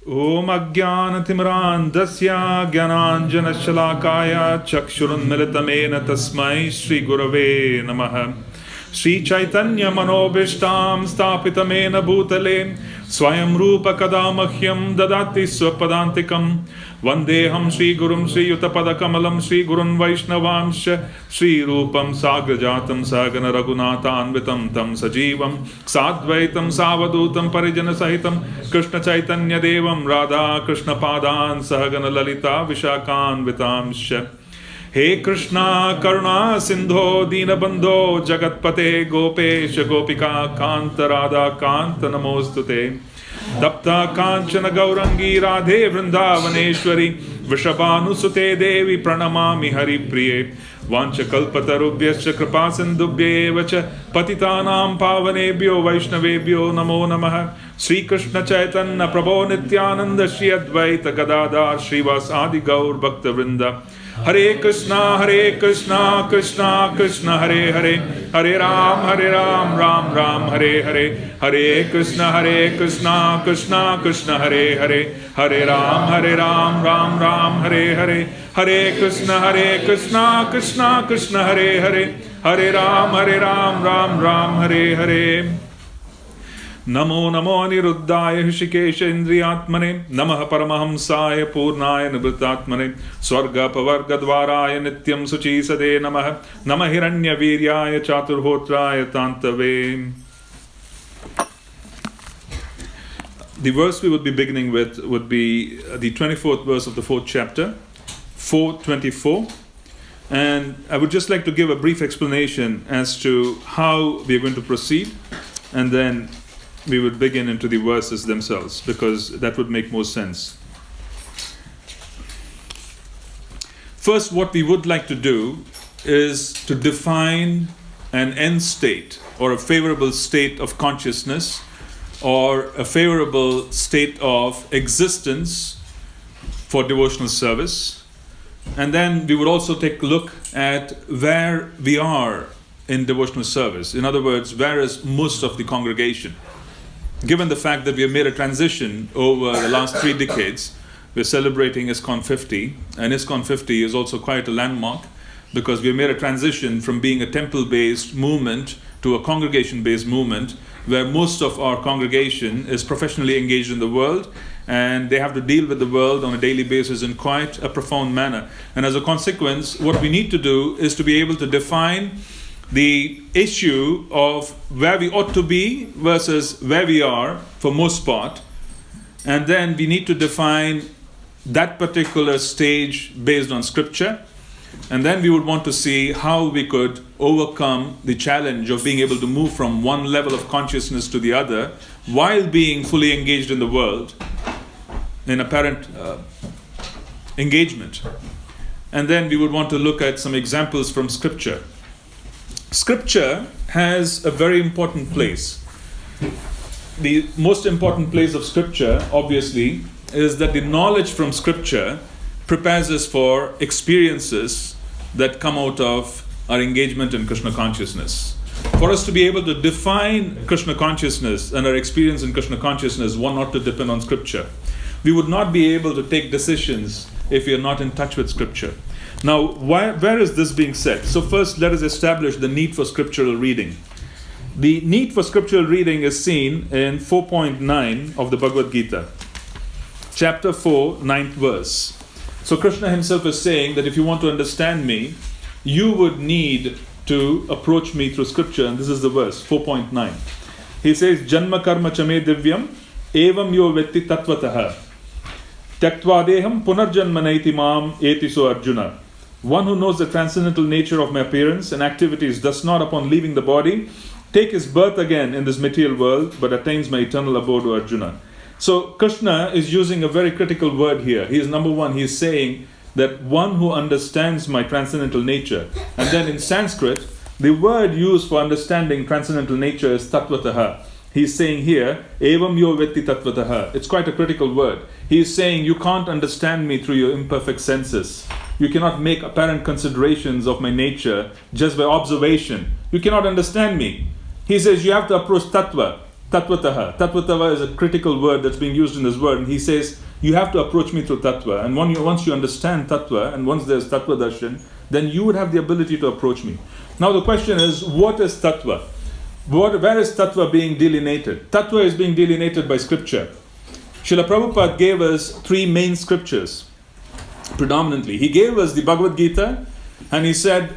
Om Ajnanatimrandasya Gyananjanashalakaya Chakshurunmilitamena Tasmai Shri Gurave Namaha. Shri Chaitanya Manobishtam Stapitamena Bhutale Swayam Rupa Kadamahyam Dadati Swapadantikam Vandeham Shri Gurum Shri Yutapadakamalam Shri Gurun Vaishnavamsha Shri Rupam Sagrajatam Sagana Raghunathanvitam Tam Sajivam Sadvaitam Savadutam Parijana Sahitam Krishna Chaitanya Devam Radha Krishna Padan Sahagana Lalita Vishakanvitamsha. He Krishna Karuna Sindho Dinabandho Jagatpate Gopesh Gopika Kanta Radha Kanta Namostute Dapta Kanchana Gaurangi Radhe Vrindavaneshwari Vishabhanusute Devi Pranamami Hari Priye Vancha Kalpatarubhyascha Kripa Sindhubhye Vacha Patitanam Pavanebhyo Vaishnavebhyo Namo Namaha. Sri Krishna Chaitanya Prabhu Nityananda Shri Advaita Gadadhar Srivas Adi Gaur Bhakta Vrinda. Hare Krishna, Krishna Krishna, Hare Hare, Hare Ram, Ram Ram, Hare Hare, Hare Krishna, Krishna Krishna, Hare Hare, Hare Ram, Ram Ram, Hare Hare, Hare Krishna, Krishna Krishna, Hare Hare, Hare Ram, Ram Ram, Hare Hare. Namo Namo Aniruddhaya Hishikesha Indriyatmane Namaha Paramahamsaya Purnaya Nibrutatmane Swarga Pavarga Dvaraya Nityam Suchi Sade Namaha Namahiranya Viryaya Chaturhotraya Tantave. The verse we would be beginning with would be the 24th verse of the 4th chapter, 4:24. And I would just like to give a brief explanation as to how we are going to proceed, and then we would begin into the verses themselves, because that would make more sense. First, what we would like to do is to define an end state, or a favorable state of consciousness, or a favorable state of existence for devotional service. And then we would also take a look at where we are in devotional service. In other words, where is most of the congregation? Given the fact that we have made a transition over the last 3 decades, we're celebrating ISKCON 50, and ISKCON 50 is also quite a landmark, because we have made a transition from being a temple-based movement to a congregation-based movement, where most of our congregation is professionally engaged in the world, and they have to deal with the world on a daily basis in quite a profound manner. And as a consequence, what we need to do is to be able to define the issue of where we ought to be versus where we are for most part, and then we need to define that particular stage based on scripture, and then we would want to see how we could overcome the challenge of being able to move from one level of consciousness to the other while being fully engaged in the world in apparent engagement. And then we would want to look at some examples from scripture. Scripture has a very important place. The most important place of scripture, obviously, is that the knowledge from scripture prepares us for experiences that come out of our engagement in Krishna consciousness. For us to be able to define Krishna consciousness and our experience in Krishna consciousness, one ought to depend on scripture. We would not be able to take decisions if we are not in touch with scripture. Now, where is this being said? So first, let us establish the need for scriptural reading. The need for scriptural reading is seen in 4.9 of the Bhagavad Gita, chapter 4, 9th verse. So Krishna himself is saying that if you want to understand me, you would need to approach me through scripture. And this is the verse, 4.9. He says, Janma karma chame divyam evam yo vetti tattvataha tyaktva punarjanma naiti mam etiso Arjuna. One who knows the transcendental nature of my appearance and activities does not, upon leaving the body, take his birth again in this material world, but attains my eternal abode, O Arjuna. So Krishna is using a very critical word here. He is number one, he is saying that one who understands my transcendental nature. And then in Sanskrit, the word used for understanding transcendental nature is tattvataha. He's saying here, evam yo vetti tattvataha. It's quite a critical word. He's saying you can't understand me through your imperfect senses. You cannot make apparent considerations of my nature just by observation. You cannot understand me. He says you have to approach tattva. Tattvataha. Tattvataha is a critical word that's being used in this word. And he says, you have to approach me through Tattva. And once you understand Tattva, and once there's Tattva Darshan, then you would have the ability to approach me. Now the question is, what is Tattva? Where is Tattva being delineated? Tattva is being delineated by scripture. Srila Prabhupada gave us three main scriptures, predominantly. He gave us the Bhagavad Gita, and he said,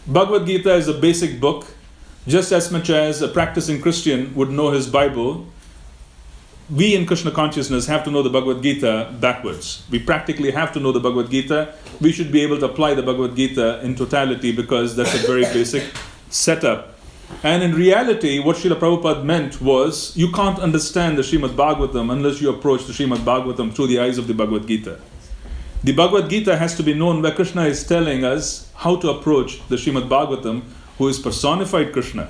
Bhagavad Gita is a basic book, just as much as a practicing Christian would know his Bible. We in Krishna consciousness have to know the Bhagavad Gita backwards. We practically have to know the Bhagavad Gita. We should be able to apply the Bhagavad Gita in totality because that's a very basic setup. And in reality, what Srila Prabhupada meant was, you can't understand the Srimad Bhagavatam unless you approach the Srimad Bhagavatam through the eyes of the Bhagavad Gita. The Bhagavad Gita has to be known where Krishna is telling us how to approach the Srimad Bhagavatam, who is personified Krishna.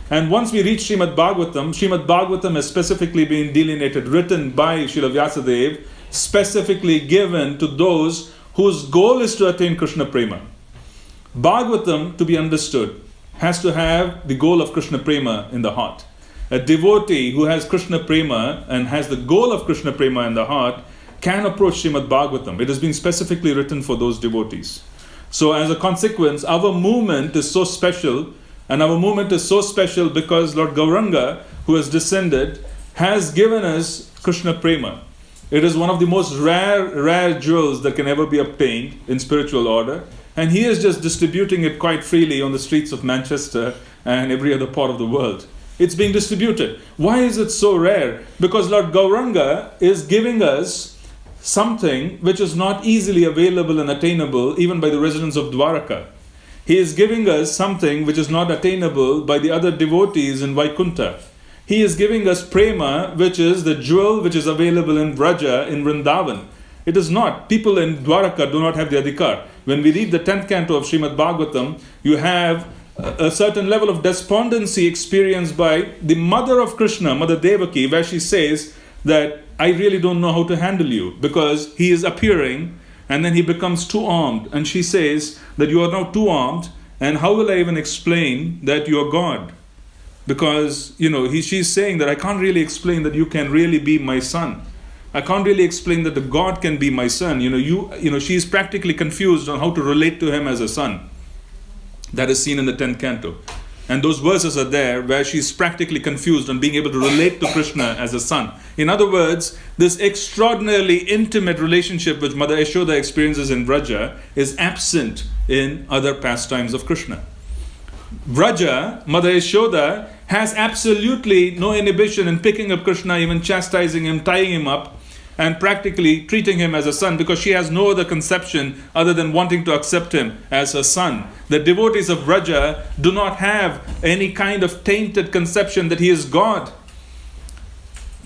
And once we reach Srimad Bhagavatam has specifically been delineated, written by Srila Vyasadeva, specifically given to those whose goal is to attain Krishna Prema. Bhagavatam, to be understood, has to have the goal of Krishna Prema in the heart. A devotee who has Krishna Prema and has the goal of Krishna Prema in the heart can approach Srimad Bhagavatam. It has been specifically written for those devotees. So as a consequence, our movement is so special, and our movement is so special because Lord Gauranga, who has descended, has given us Krishna Prema. It is one of the most rare jewels that can ever be obtained in spiritual order, and he is just distributing it quite freely on the streets of Manchester and every other part of the world. It's being distributed. Why is it so rare? Because Lord Gauranga is giving us something which is not easily available and attainable even by the residents of Dwaraka. He is giving us something which is not attainable by the other devotees in Vaikuntha. He is giving us prema, which is the jewel which is available in Vraja, in Vrindavan. It is not. People in Dwaraka do not have the adhikar. When we read the 10th canto of Srimad Bhagavatam, you have a certain level of despondency experienced by the mother of Krishna, Mother Devaki, where she says that I really don't know how to handle you because he is appearing and then he becomes too armed. And she says that you are now too armed, and how will I even explain that you are God? Because, she's saying that I can't really explain that you can really be my son. I can't really explain that the God can be my son. She's practically confused on how to relate to him as a son. That is seen in the 10th canto. And those verses are there where she's practically confused on being able to relate to Krishna as a son. In other words, this extraordinarily intimate relationship which Mother Yashoda experiences in Vraja is absent in other pastimes of Krishna. Vraja, Mother Yashoda, has absolutely no inhibition in picking up Krishna, even chastising him, tying him up, and practically treating him as a son because she has no other conception other than wanting to accept him as her son. The devotees of Vraja do not have any kind of tainted conception that he is God.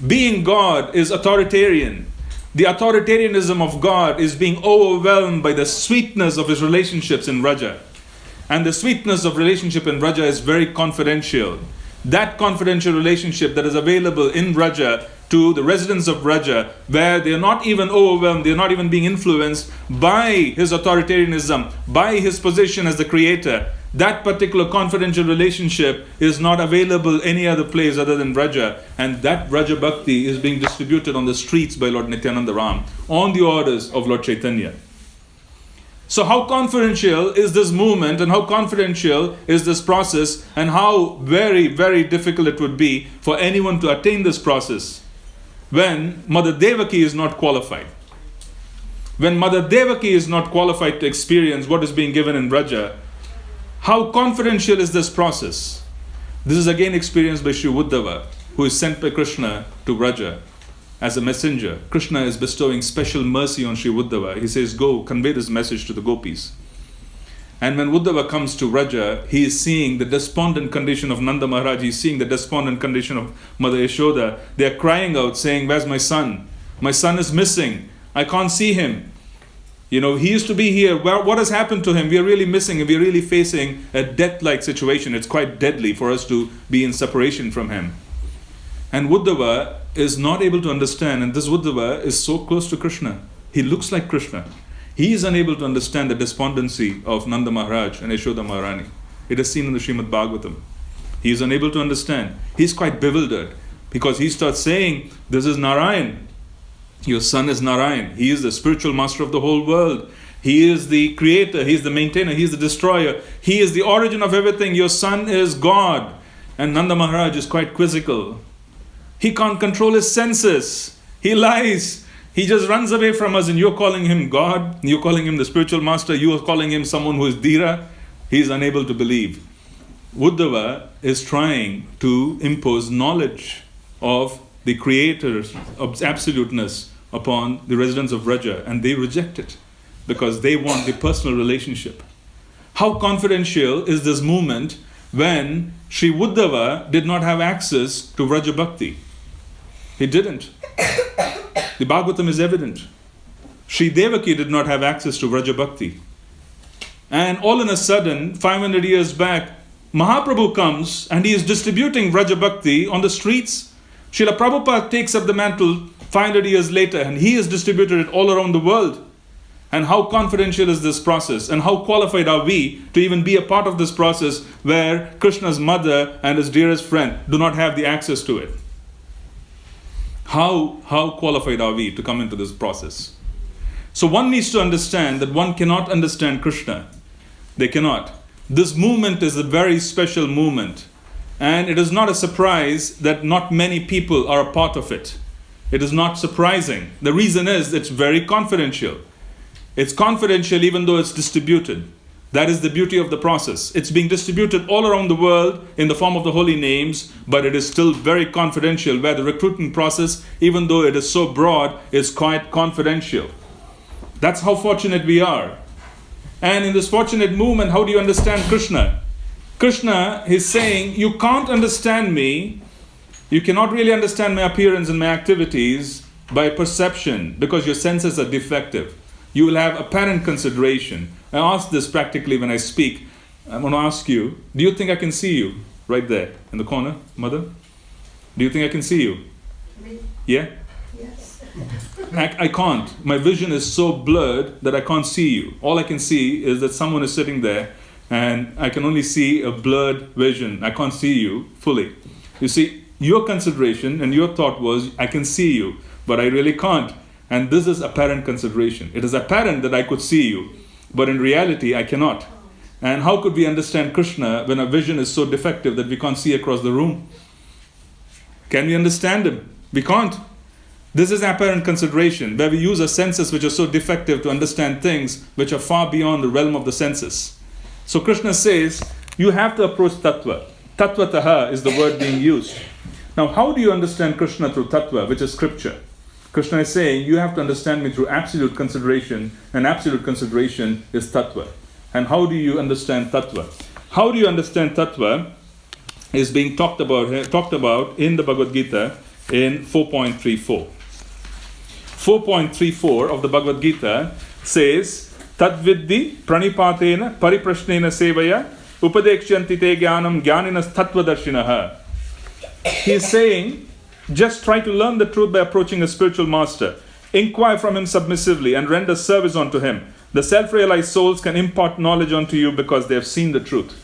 Being God is authoritarian. The authoritarianism of God is being overwhelmed by the sweetness of his relationships in Vraja. And the sweetness of relationship in Vraja is very confidential. That confidential relationship that is available in Vraja to the residents of Vraja, where they are not even overwhelmed, they are not even being influenced by his authoritarianism, by his position as the creator. That particular confidential relationship is not available any other place other than Vraja. And that Vraja Bhakti is being distributed on the streets by Lord Nityananda Ram, on the orders of Lord Chaitanya. So how confidential is this movement and how confidential is this process, and how very, very difficult it would be for anyone to attain this process when Mother Devaki is not qualified. When Mother Devaki is not qualified to experience what is being given in Vraja, how confidential is this process? This is again experienced by Shri Uddhava, who is sent by Krishna to Vraja as a messenger. Krishna is bestowing special mercy on Shri Uddhava. He says, go, convey this message to the gopis. And when Uddhava comes to Vraja, he is seeing the despondent condition of Nanda Maharaj. He is seeing the despondent condition of Mother Yashoda. They are crying out, saying, where's my son? My son is missing. I can't see him. He used to be here. What has happened to him? We are really missing him. We are really facing a death-like situation. It's quite deadly for us to be in separation from him. And Uddhava is not able to understand, and this Uddhava is so close to Krishna. He looks like Krishna. He is unable to understand the despondency of Nanda Maharaj and Yashoda Maharani. It is seen in the Srimad Bhagavatam. He is unable to understand. He is quite bewildered. Because he starts saying, this is Narayan. Your son is Narayan. He is the spiritual master of the whole world. He is the creator. He is the maintainer. He is the destroyer. He is the origin of everything. Your son is God. And Nanda Maharaj is quite quizzical. He can't control his senses. He lies. He just runs away from us, and you're calling him God. You're calling him the spiritual master. You are calling him someone who is Dhira. He is unable to believe. Uddhava is trying to impose knowledge of the creator's absoluteness upon the residents of Vraja, and they reject it because they want the personal relationship. How confidential is this movement when Sri Uddhava did not have access to Vraja Bhakti? He didn't. The Bhagavatam is evident. Sri Devaki did not have access to Vraja Bhakti. And all in a sudden, 500 years back, Mahaprabhu comes and he is distributing Vraja Bhakti on the streets. Srila Prabhupada takes up the mantle 500 years later and he has distributed it all around the world. And how confidential is this process? And how qualified are we to even be a part of this process where Krishna's mother and his dearest friend do not have the access to it? How qualified are we to come into this process? So one needs to understand that one cannot understand Krishna. They cannot. This movement is a very special movement. And it is not a surprise that not many people are a part of it. It is not surprising. The reason is it's very confidential. It's confidential even though it's distributed. That is the beauty of the process. It's being distributed all around the world in the form of the holy names, but it is still very confidential, where the recruitment process, even though it is so broad, is quite confidential. That's how fortunate we are. And in this fortunate movement, how do you understand Krishna? Krishna is saying, you can't understand me, you cannot really understand my appearance and my activities by perception, because your senses are defective. You will have apparent consideration. I ask this practically when I speak. I'm going to ask you, do you think I can see you? Right there, in the corner, mother? Do you think I can see you? Me? Yeah? Yes. I can't. My vision is so blurred that I can't see you. All I can see is that someone is sitting there and I can only see a blurred vision. I can't see you fully. You see, your consideration and your thought was, I can see you, but I really can't. And this is apparent consideration. It is apparent that I could see you, but in reality, I cannot. And how could we understand Krishna when our vision is so defective that we can't see across the room? Can we understand him? We can't. This is apparent consideration, where we use our senses which are so defective to understand things which are far beyond the realm of the senses. So Krishna says, you have to approach tattva. Tattvataha is the word being used. Now, how do you understand Krishna through tattva, which is scripture? Krishna is saying, you have to understand me through absolute consideration, and absolute consideration is tattva. And how do you understand tattva? How do you understand tattva is being talked about in the Bhagavad Gita in 4.34. 4.34 of the Bhagavad Gita says, Tadviddi pranipatena pariprashnena sevaya upadekshyanti te jnanam jnaninas tattvadarshinaha. He is saying, just try to learn the truth by approaching a spiritual master. Inquire from him submissively and render service unto him. The self-realized souls can impart knowledge unto you because they have seen the truth.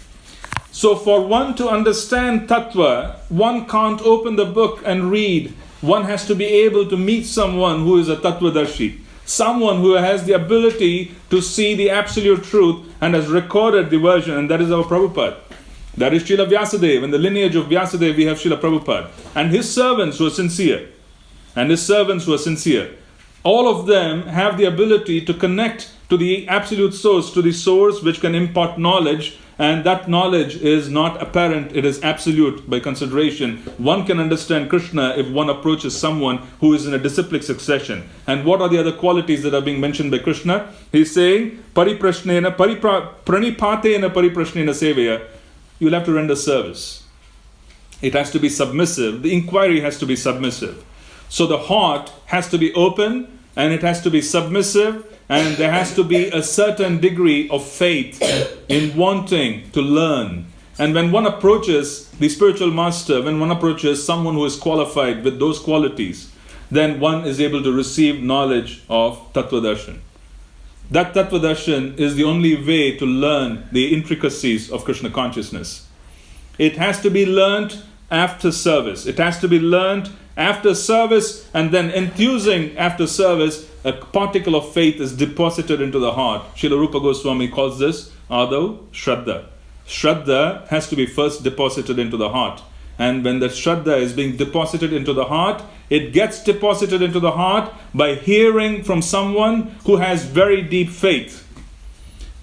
So for one to understand tattva, one can't open the book and read. One has to be able to meet someone who is a tattvadarshi. Someone who has the ability to see the absolute truth and has recorded the version, and that is our Prabhupada. That is Srila Vyasadeva. In the lineage of Vyasadeva, we have Srila Prabhupada. And his servants who are sincere. All of them have the ability to connect to the absolute source, to the source which can impart knowledge. And that knowledge is not apparent, it is absolute by consideration. One can understand Krishna if one approaches someone who is in a disciplic succession. And what are the other qualities that are being mentioned by Krishna? He's saying, Pariprashnena, pranipatena pariprashnena sevaya. You'll have to render service. It has to be submissive. The inquiry has to be submissive. So the heart has to be open and it has to be submissive, and there has to be a certain degree of faith in wanting to learn. And when one approaches the spiritual master, when one approaches someone who is qualified with those qualities, then one is able to receive knowledge of Tattvadarshan. That Tattvadarshan is the only way to learn the intricacies of Krishna consciousness. It has to be learnt after service. It has to be learned after service, and then enthusing after service, a particle of faith is deposited into the heart. Srila Rupa Goswami calls this Adav Shraddha. Shraddha has to be first deposited into the heart. And when the Shraddha is being deposited into the heart, it gets deposited into the heart by hearing from someone who has very deep faith.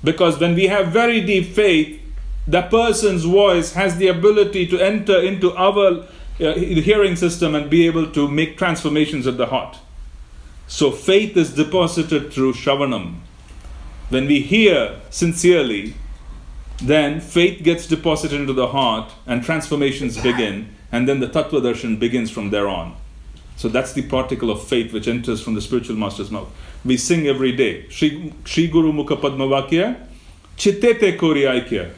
Because when we have very deep faith, the person's voice has the ability to enter into our hearing system and be able to make transformations at the heart. So faith is deposited through Shravanam. When we hear sincerely, then faith gets deposited into the heart and transformations begin, and then the Tattva Darshan begins from there on. So that's the particle of faith which enters from the spiritual master's mouth. We sing every day, Shri Guru Mukha Padma Vakya, Chittete Kori Aikya.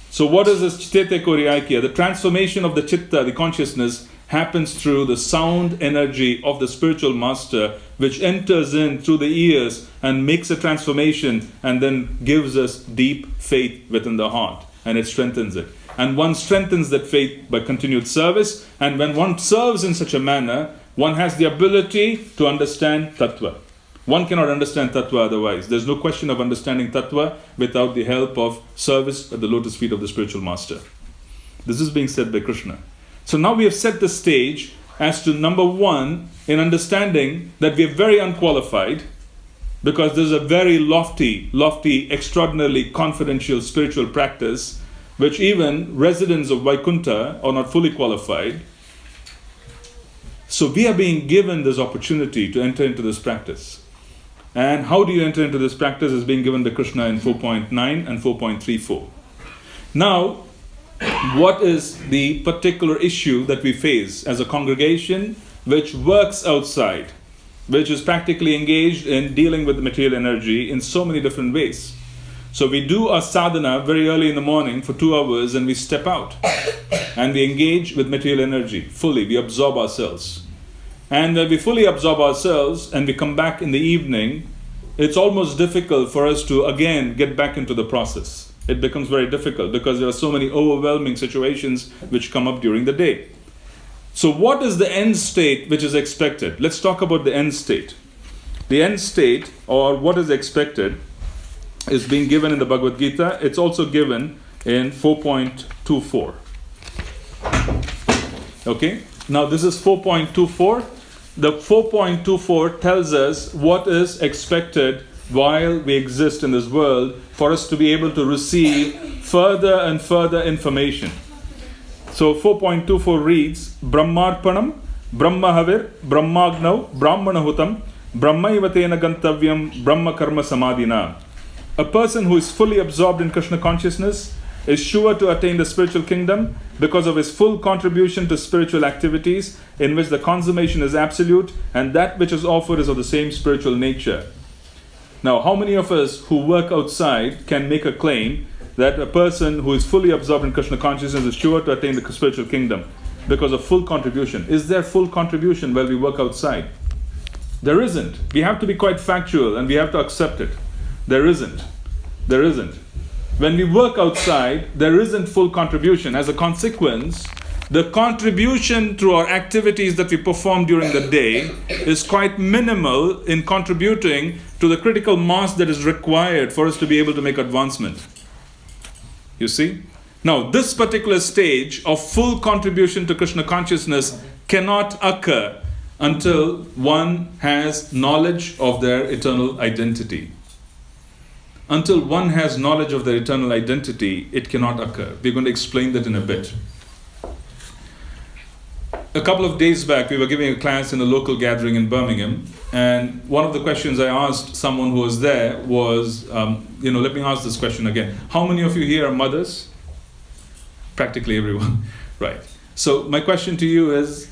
So what is this Chittete Kori Aikya? The transformation of the Chitta, the consciousness, happens through the sound energy of the spiritual master, which enters in through the ears and makes a transformation and then gives us deep faith within the heart, and it strengthens it. And one strengthens that faith by continued service, and when one serves in such a manner, one has the ability to understand Tattva. One cannot understand Tattva otherwise. There's no question of understanding Tattva without the help of service at the lotus feet of the spiritual master. This is being said by Krishna. So now we have set the stage as to number one, in understanding that we are very unqualified, because there's a very lofty, extraordinarily confidential spiritual practice, which even residents of Vaikuntha are not fully qualified. So we are being given this opportunity to enter into this practice. And how do you enter into this practice is being given by Krishna in 4.9 and 4.34. Now, what is the particular issue that we face as a congregation which works outside, which is practically engaged in dealing with the material energy in so many different ways? So we do our sadhana very early in the morning for 2 hours, and we step out and we engage with material energy fully. We absorb ourselves. And when we fully absorb ourselves and we come back in the evening, it's almost difficult for us to again get back into the process. It becomes very difficult because there are so many overwhelming situations which come up during the day. So what is the end state which is expected? Let's talk about the end state. The end state, or what is expected, is being given in the Bhagavad Gita. It's also given in 4.24. Okay? Now this is 4.24. The 4.24 tells us what is expected while we exist in this world for us to be able to receive further and further information. So 4.24 reads, Brahmarpanam, Brahmahavir, Brahmagnav, Brahmanahutam, Brahmaivatena Gantavyam, Brahma Karma Samadhina. A person who is fully absorbed in Krishna consciousness is sure to attain the spiritual kingdom because of his full contribution to spiritual activities in which the consummation is absolute and that which is offered is of the same spiritual nature. Now, how many of us who work outside can make a claim that a person who is fully absorbed in Krishna consciousness is sure to attain the spiritual kingdom because of full contribution? Is there full contribution while we work outside? There isn't. We have to be quite factual and we have to accept it. There isn't. There isn't. When we work outside, there isn't full contribution. As a consequence, the contribution through our activities that we perform during the day is quite minimal in contributing to the critical mass that is required for us to be able to make advancement. You see? Now, this particular stage of full contribution to Krishna consciousness cannot occur until one has knowledge of their eternal identity. Until one has knowledge of their eternal identity, it cannot occur. We're going to explain that in a bit. A couple of days back, we were giving a class in a local gathering in Birmingham, and one of the questions I asked someone who was there was, let me ask this question again. How many of you here are mothers? Practically everyone, right. So my question to you is,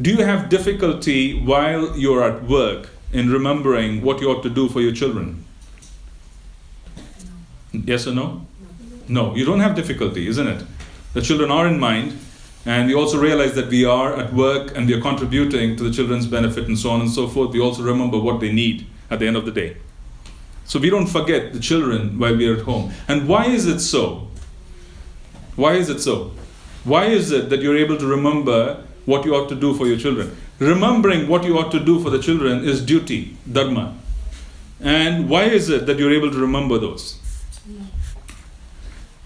do you have difficulty while you're at work in remembering what you ought to do for your children? Yes or no? No, you don't have difficulty, isn't it? The children are in mind, and we also realize that we are at work and we are contributing to the children's benefit and so on and so forth. We also remember what they need at the end of the day. So we don't forget the children while we are at home. And why is it so? Why is it so? Why is it that you're able to remember what you ought to do for your children? Remembering what you ought to do for the children is duty, dharma. And why is it that you're able to remember those?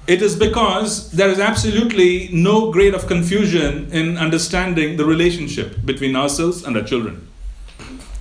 It is because there is absolutely no grade of confusion in understanding the relationship between ourselves and our children.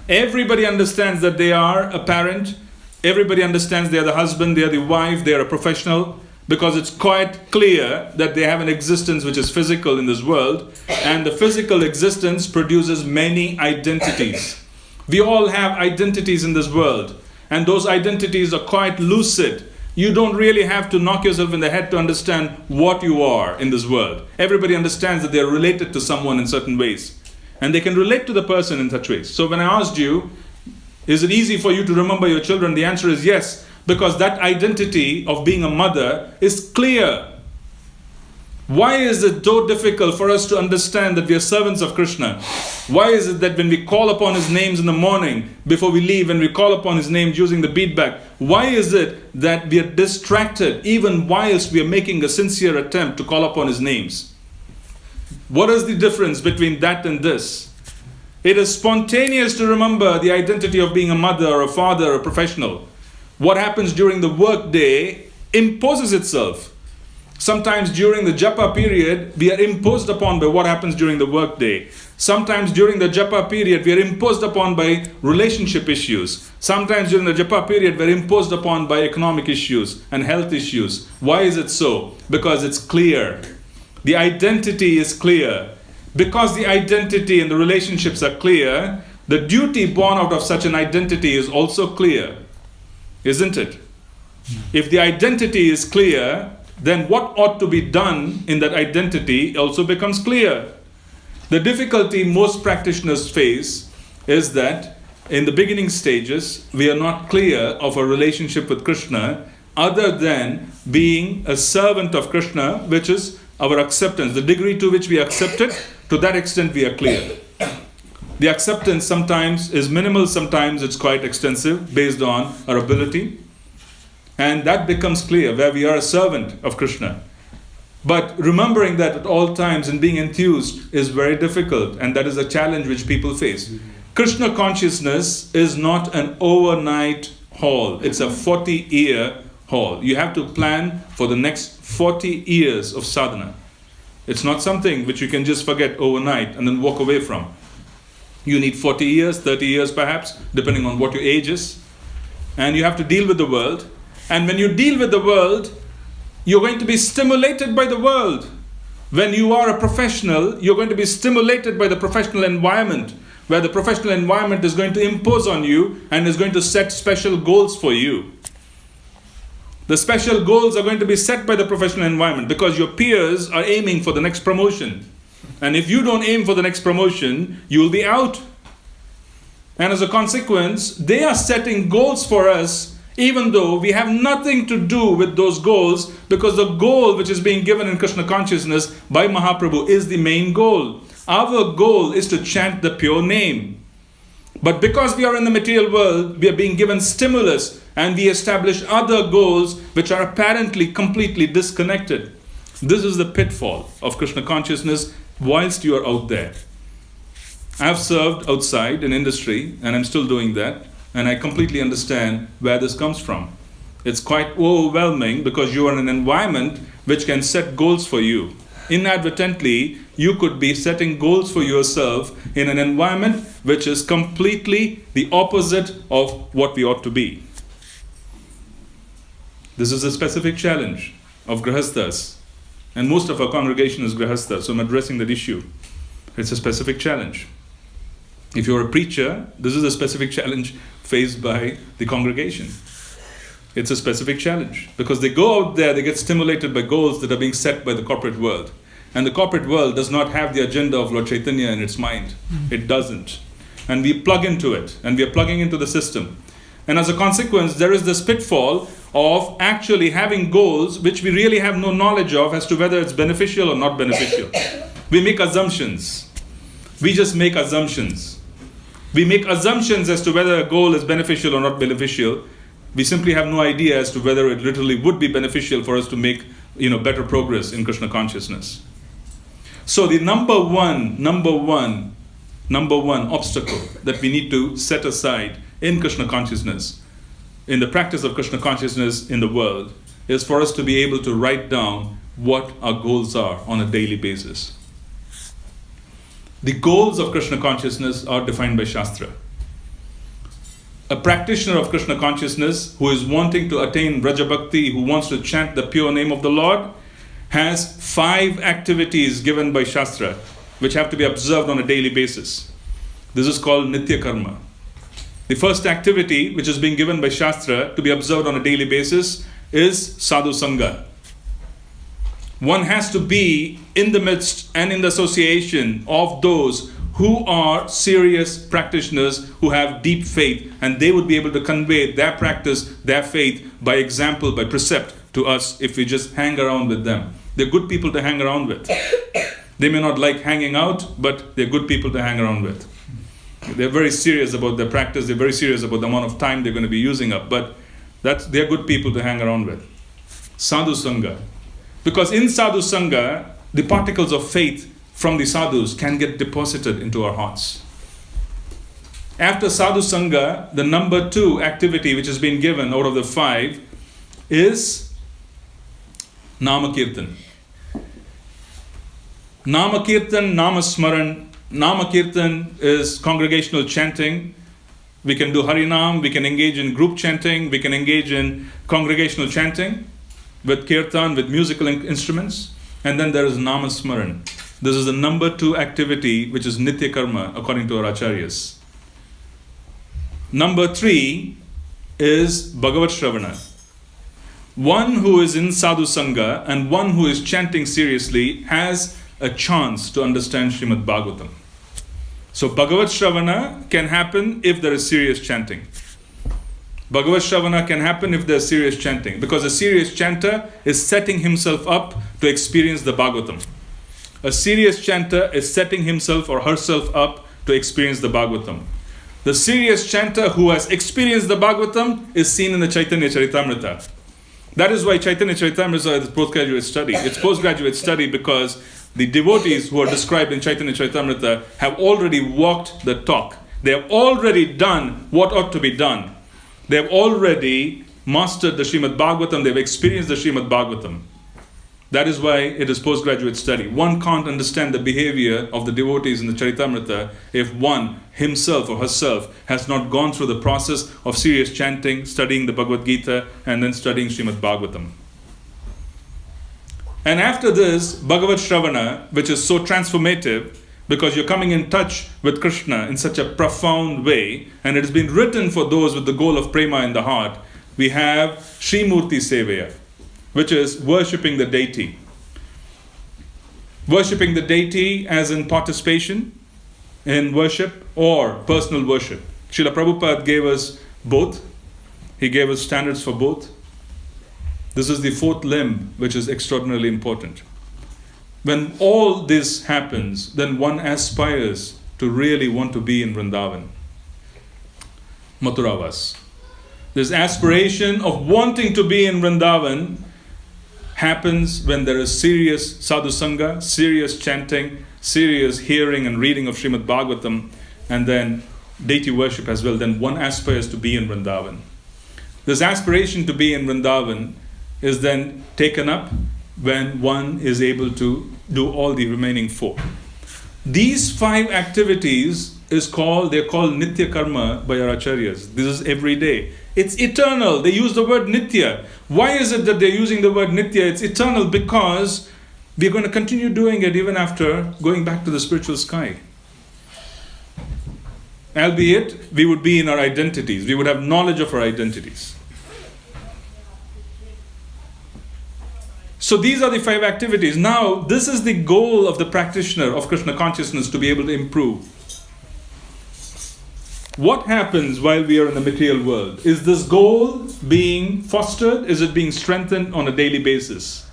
Everybody understands that they are a parent. Everybody understands they are the husband, they are the wife, they are a professional, because it's quite clear that they have an existence which is physical in this world, and the physical existence produces many identities. We all have identities in this world, and those identities are quite lucid. You don't really have to knock yourself in the head to understand what you are in this world. Everybody understands that they are related to someone in certain ways, and they can relate to the person in such ways. So when I asked you, is it easy for you to remember your children? The answer is yes, because that identity of being a mother is clear. Why is it so difficult for us to understand that we are servants of Krishna? Why is it that when we call upon his names in the morning, before we leave, when we call upon his names using the beadbag, why is it that we are distracted even whilst we are making a sincere attempt to call upon his names? What is the difference between that and this? It is spontaneous to remember the identity of being a mother or a father or a professional. What happens during the work day imposes itself. Sometimes during the japa period, we are imposed upon by what happens during the work day. Sometimes during the japa period, we are imposed upon by relationship issues. Sometimes during the japa period, we are imposed upon by economic issues and health issues. Why is it so? Because it's clear. The identity is clear. Because the identity and the relationships are clear, the duty born out of such an identity is also clear. Isn't it? If the identity is clear, then what ought to be done in that identity also becomes clear. The difficulty most practitioners face is that in the beginning stages, we are not clear of a relationship with Krishna other than being a servant of Krishna, which is our acceptance. The degree to which we accept it, to that extent we are clear. The acceptance sometimes is minimal, sometimes it's quite extensive based on our ability. And that becomes clear where we are a servant of Krishna. But remembering that at all times and being enthused is very difficult, and that is a challenge which people face. Krishna consciousness is not an overnight haul. It's a 40-year haul. You have to plan for the next 40 years of sadhana. It's not something which you can just forget overnight and then walk away from. You need 40 years, 30 years perhaps, depending on what your age is. And you have to deal with the world. And when you deal with the world, you're going to be stimulated by the world. When you are a professional, you're going to be stimulated by the professional environment, where the professional environment is going to impose on you and is going to set special goals for you. The special goals are going to be set by the professional environment because your peers are aiming for the next promotion. And if you don't aim for the next promotion, you will be out. And as a consequence, they are setting goals for us even though we have nothing to do with those goals, because the goal which is being given in Krishna consciousness by Mahaprabhu is the main goal. Our goal is to chant the pure name. But because we are in the material world, we are being given stimulus and we establish other goals which are apparently completely disconnected. This is the pitfall of Krishna consciousness whilst you are out there. I have served outside in industry and I'm still doing that. And I completely understand where this comes from. It's quite overwhelming because you are in an environment which can set goals for you. Inadvertently, you could be setting goals for yourself in an environment which is completely the opposite of what we ought to be. This is a specific challenge of Grihasthas. And most of our congregation is Grihasthas, so I'm addressing that issue. It's a specific challenge. If you're a preacher, this is a specific challenge faced by the congregation. It's a specific challenge because they go out there, they get stimulated by goals that are being set by the corporate world. And the corporate world does not have the agenda of Lord Chaitanya in its mind. It doesn't. And we plug into it, and we are plugging into the system. And as a consequence, there is this pitfall of actually having goals which we really have no knowledge of as to whether it's beneficial or not beneficial. We make assumptions. We just make assumptions. We make assumptions as to whether a goal is beneficial or not beneficial. We simply have no idea as to whether it literally would be beneficial for us to make, better progress in Krishna consciousness. So the number one obstacle that we need to set aside in Krishna consciousness, in the practice of Krishna consciousness in the world, is for us to be able to write down what our goals are on a daily basis. The goals of Krishna consciousness are defined by Shastra. A practitioner of Krishna consciousness who is wanting to attain Vraja Bhakti, who wants to chant the pure name of the Lord, has 5 activities given by Shastra which have to be observed on a daily basis. This is called Nitya Karma. The first activity which is being given by Shastra to be observed on a daily basis is Sadhu Sangha. One has to be in the midst and in the association of those who are serious practitioners who have deep faith, and they would be able to convey their practice, their faith by example, by precept to us if we just hang around with them. They're good people to hang around with. They may not like hanging out, but they're good people to hang around with. They're very serious about their practice, they're very serious about the amount of time they're going to be using up, but they're good people to hang around with. Sadhu Sangha. Because in Sadhu Sangha, the particles of faith from the sadhus can get deposited into our hearts. After Sadhu Sangha, the number 2 activity which has been given out of the 5 is Nama Kirtan. Nama Kirtan, Nama Smaran. Nama Kirtan is congregational chanting. We can do Harinam, we can engage in group chanting, we can engage in congregational chanting with kirtan, with musical instruments. And then there is Nama Smaran. This is the number 2 activity which is Nitya Karma according to our Acharyas. Number 3 is Bhagavat Shravana. One who is in Sadhu Sangha and one who is chanting seriously has a chance to understand Srimad Bhagavatam. So Bhagavat Shravana can happen if there is serious chanting. Bhagavat Shravana can happen if there is serious chanting, because a serious chanter is setting himself up to experience the Bhagavatam. A serious chanter is setting himself or herself up to experience the Bhagavatam. The serious chanter who has experienced the Bhagavatam is seen in the Chaitanya Charitamrita. That is why Chaitanya Charitamrita is postgraduate study. It's postgraduate study because the devotees who are described in Chaitanya Charitamrita have already walked the talk. They have already done what ought to be done. They have already mastered the Srimad Bhagavatam. They have experienced the Srimad Bhagavatam. That is why it is postgraduate study. One can't understand the behavior of the devotees in the Charitamrita if one himself or herself has not gone through the process of serious chanting, studying the Bhagavad Gita, and then studying Srimad Bhagavatam. And after this, Bhagavat Shravana, which is so transformative, because you're coming in touch with Krishna in such a profound way, and it has been written for those with the goal of prema in the heart, we have Srimurti Sevaya, which is worshipping the deity. Worshipping the deity as in participation in worship or personal worship. Srila Prabhupada gave us both. He gave us standards for both. This is the 4th limb, which is extraordinarily important. When all this happens, then one aspires to really want to be in Vrindavan, Mathuravas. This aspiration of wanting to be in Vrindavan happens when there is serious sadhu sangha, serious chanting, serious hearing and reading of Srimad Bhagavatam, and then deity worship as well. Then one aspires to be in Vrindavan. This aspiration to be in Vrindavan is then taken up when one is able to do all the remaining 4. These 5 activities they're called Nitya Karma by our Acharyas. This is every day. It's eternal. They use the word Nitya. Why is it that they're using the word Nitya? It's eternal because we're going to continue doing it even after going back to the spiritual sky. Albeit, we would be in our identities. We would have knowledge of our identities. So these are the 5 activities. Now, this is the goal of the practitioner of Krishna consciousness, to be able to improve. What happens while we are in the material world? Is this goal being fostered? Is it being strengthened on a daily basis?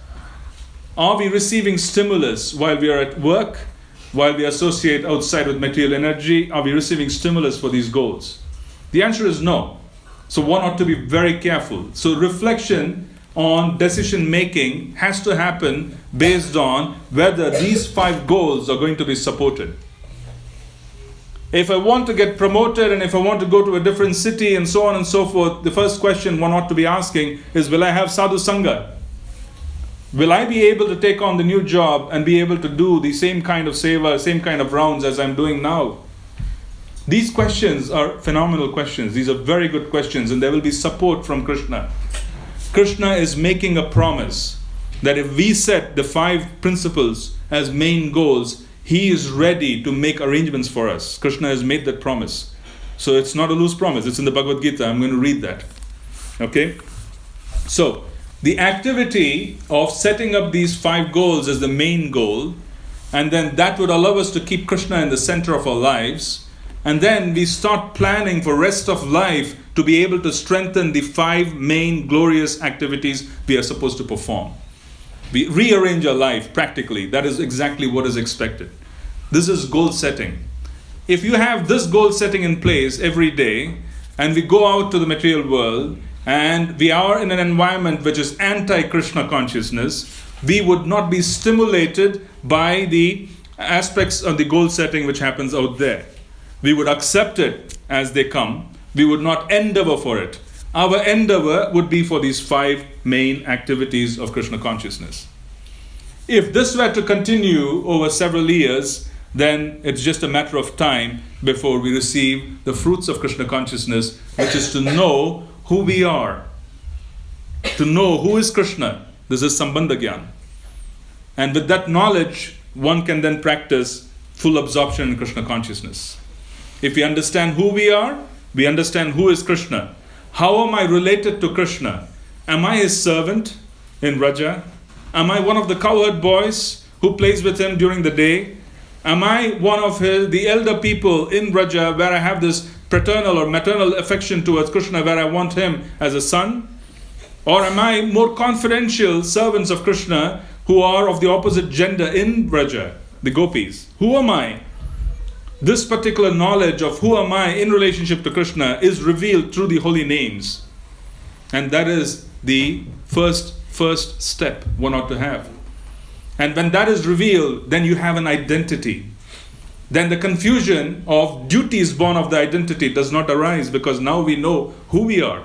Are we receiving stimulus while we are at work? While we associate outside with material energy? Are we receiving stimulus for these goals? The answer is no. So one ought to be very careful. So reflection on decision making has to happen based on whether these 5 goals are going to be supported. If I want to get promoted and if I want to go to a different city and so on and so forth, the first question one ought to be asking is, will I have sadhu sangha? Will I be able to take on the new job and be able to do the same kind of seva, same kind of rounds as I'm doing now? These questions are phenomenal questions. These are very good questions, and there will be support from Krishna. Krishna is making a promise that if we set the 5 principles as main goals, he is ready to make arrangements for us. Krishna has made that promise. So it's not a loose promise. It's in the Bhagavad Gita. I'm going to read that. Okay? So, the activity of setting up these 5 goals as the main goal, and then that would allow us to keep Krishna in the center of our lives, and then we start planning for rest of life to be able to strengthen the 5 main glorious activities we are supposed to perform. We rearrange our life practically. That is exactly what is expected. This is goal setting. If you have this goal setting in place every day, and we go out to the material world, and we are in an environment which is anti-Krishna consciousness, we would not be stimulated by the aspects of the goal setting which happens out there. We would accept it as they come. We would not endeavor for it. Our endeavor would be for these 5 main activities of Krishna consciousness. If this were to continue over several years, then it's just a matter of time before we receive the fruits of Krishna consciousness, which is to know who we are, to know who is Krishna. This is Sambandha Gyan. And with that knowledge, one can then practice full absorption in Krishna consciousness. If we understand who we are, we understand who is Krishna. How am I related to Krishna? Am I his servant in Vraja? Am I one of the cowherd boys who plays with him during the day? Am I one of the elder people in Vraja where I have this paternal or maternal affection towards Krishna, where I want him as a son? Or am I more confidential servants of Krishna who are of the opposite gender in Vraja, the gopis? Who am I? This particular knowledge of who am I in relationship to Krishna is revealed through the holy names. And that is the first step one ought to have. And when that is revealed, then you have an identity. Then the confusion of duties born of the identity does not arise, because now we know who we are.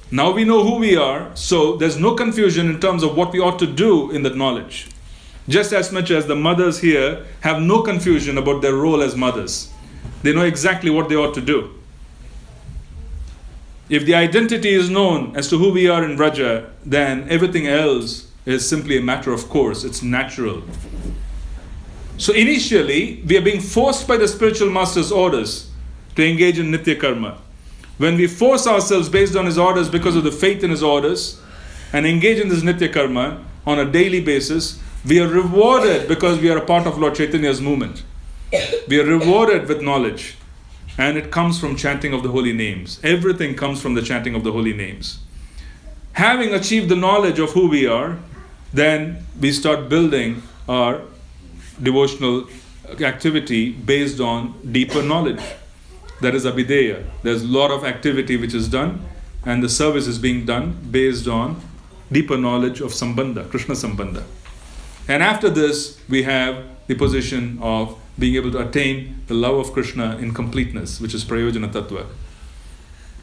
Now we know who we are, so there's no confusion in terms of what we ought to do in that knowledge. Just as much as the mothers here have no confusion about their role as mothers. They know exactly what they ought to do. If the identity is known as to who we are in Vraja, then everything else is simply a matter of course. It's natural. So initially, we are being forced by the spiritual master's orders to engage in Nitya Karma. When we force ourselves based on his orders because of the faith in his orders and engage in this Nitya Karma on a daily basis, we are rewarded because we are a part of Lord Chaitanya's movement. We are rewarded with knowledge, and it comes from chanting of the holy names. Everything comes from the chanting of the holy names. Having achieved the knowledge of who we are, then we start building our devotional activity based on deeper knowledge. That is Abhideya. There's a lot of activity which is done, and the service is being done based on deeper knowledge of Sambandha, Krishna Sambandha. And after this, we have the position of being able to attain the love of Krishna in completeness, which is Prayojana Tattva.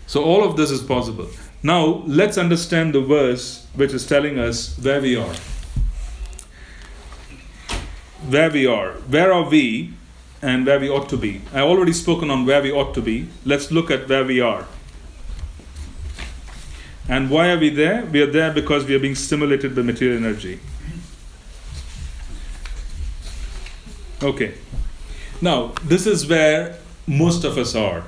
So all of this is possible. Now, let's understand the verse which is telling us where we are. Where we are. Where are we and where we ought to be? I already spoken on where we ought to be. Let's look at where we are. And why are we there? We are there because we are being stimulated by material energy. Okay. Now, this is where most of us are.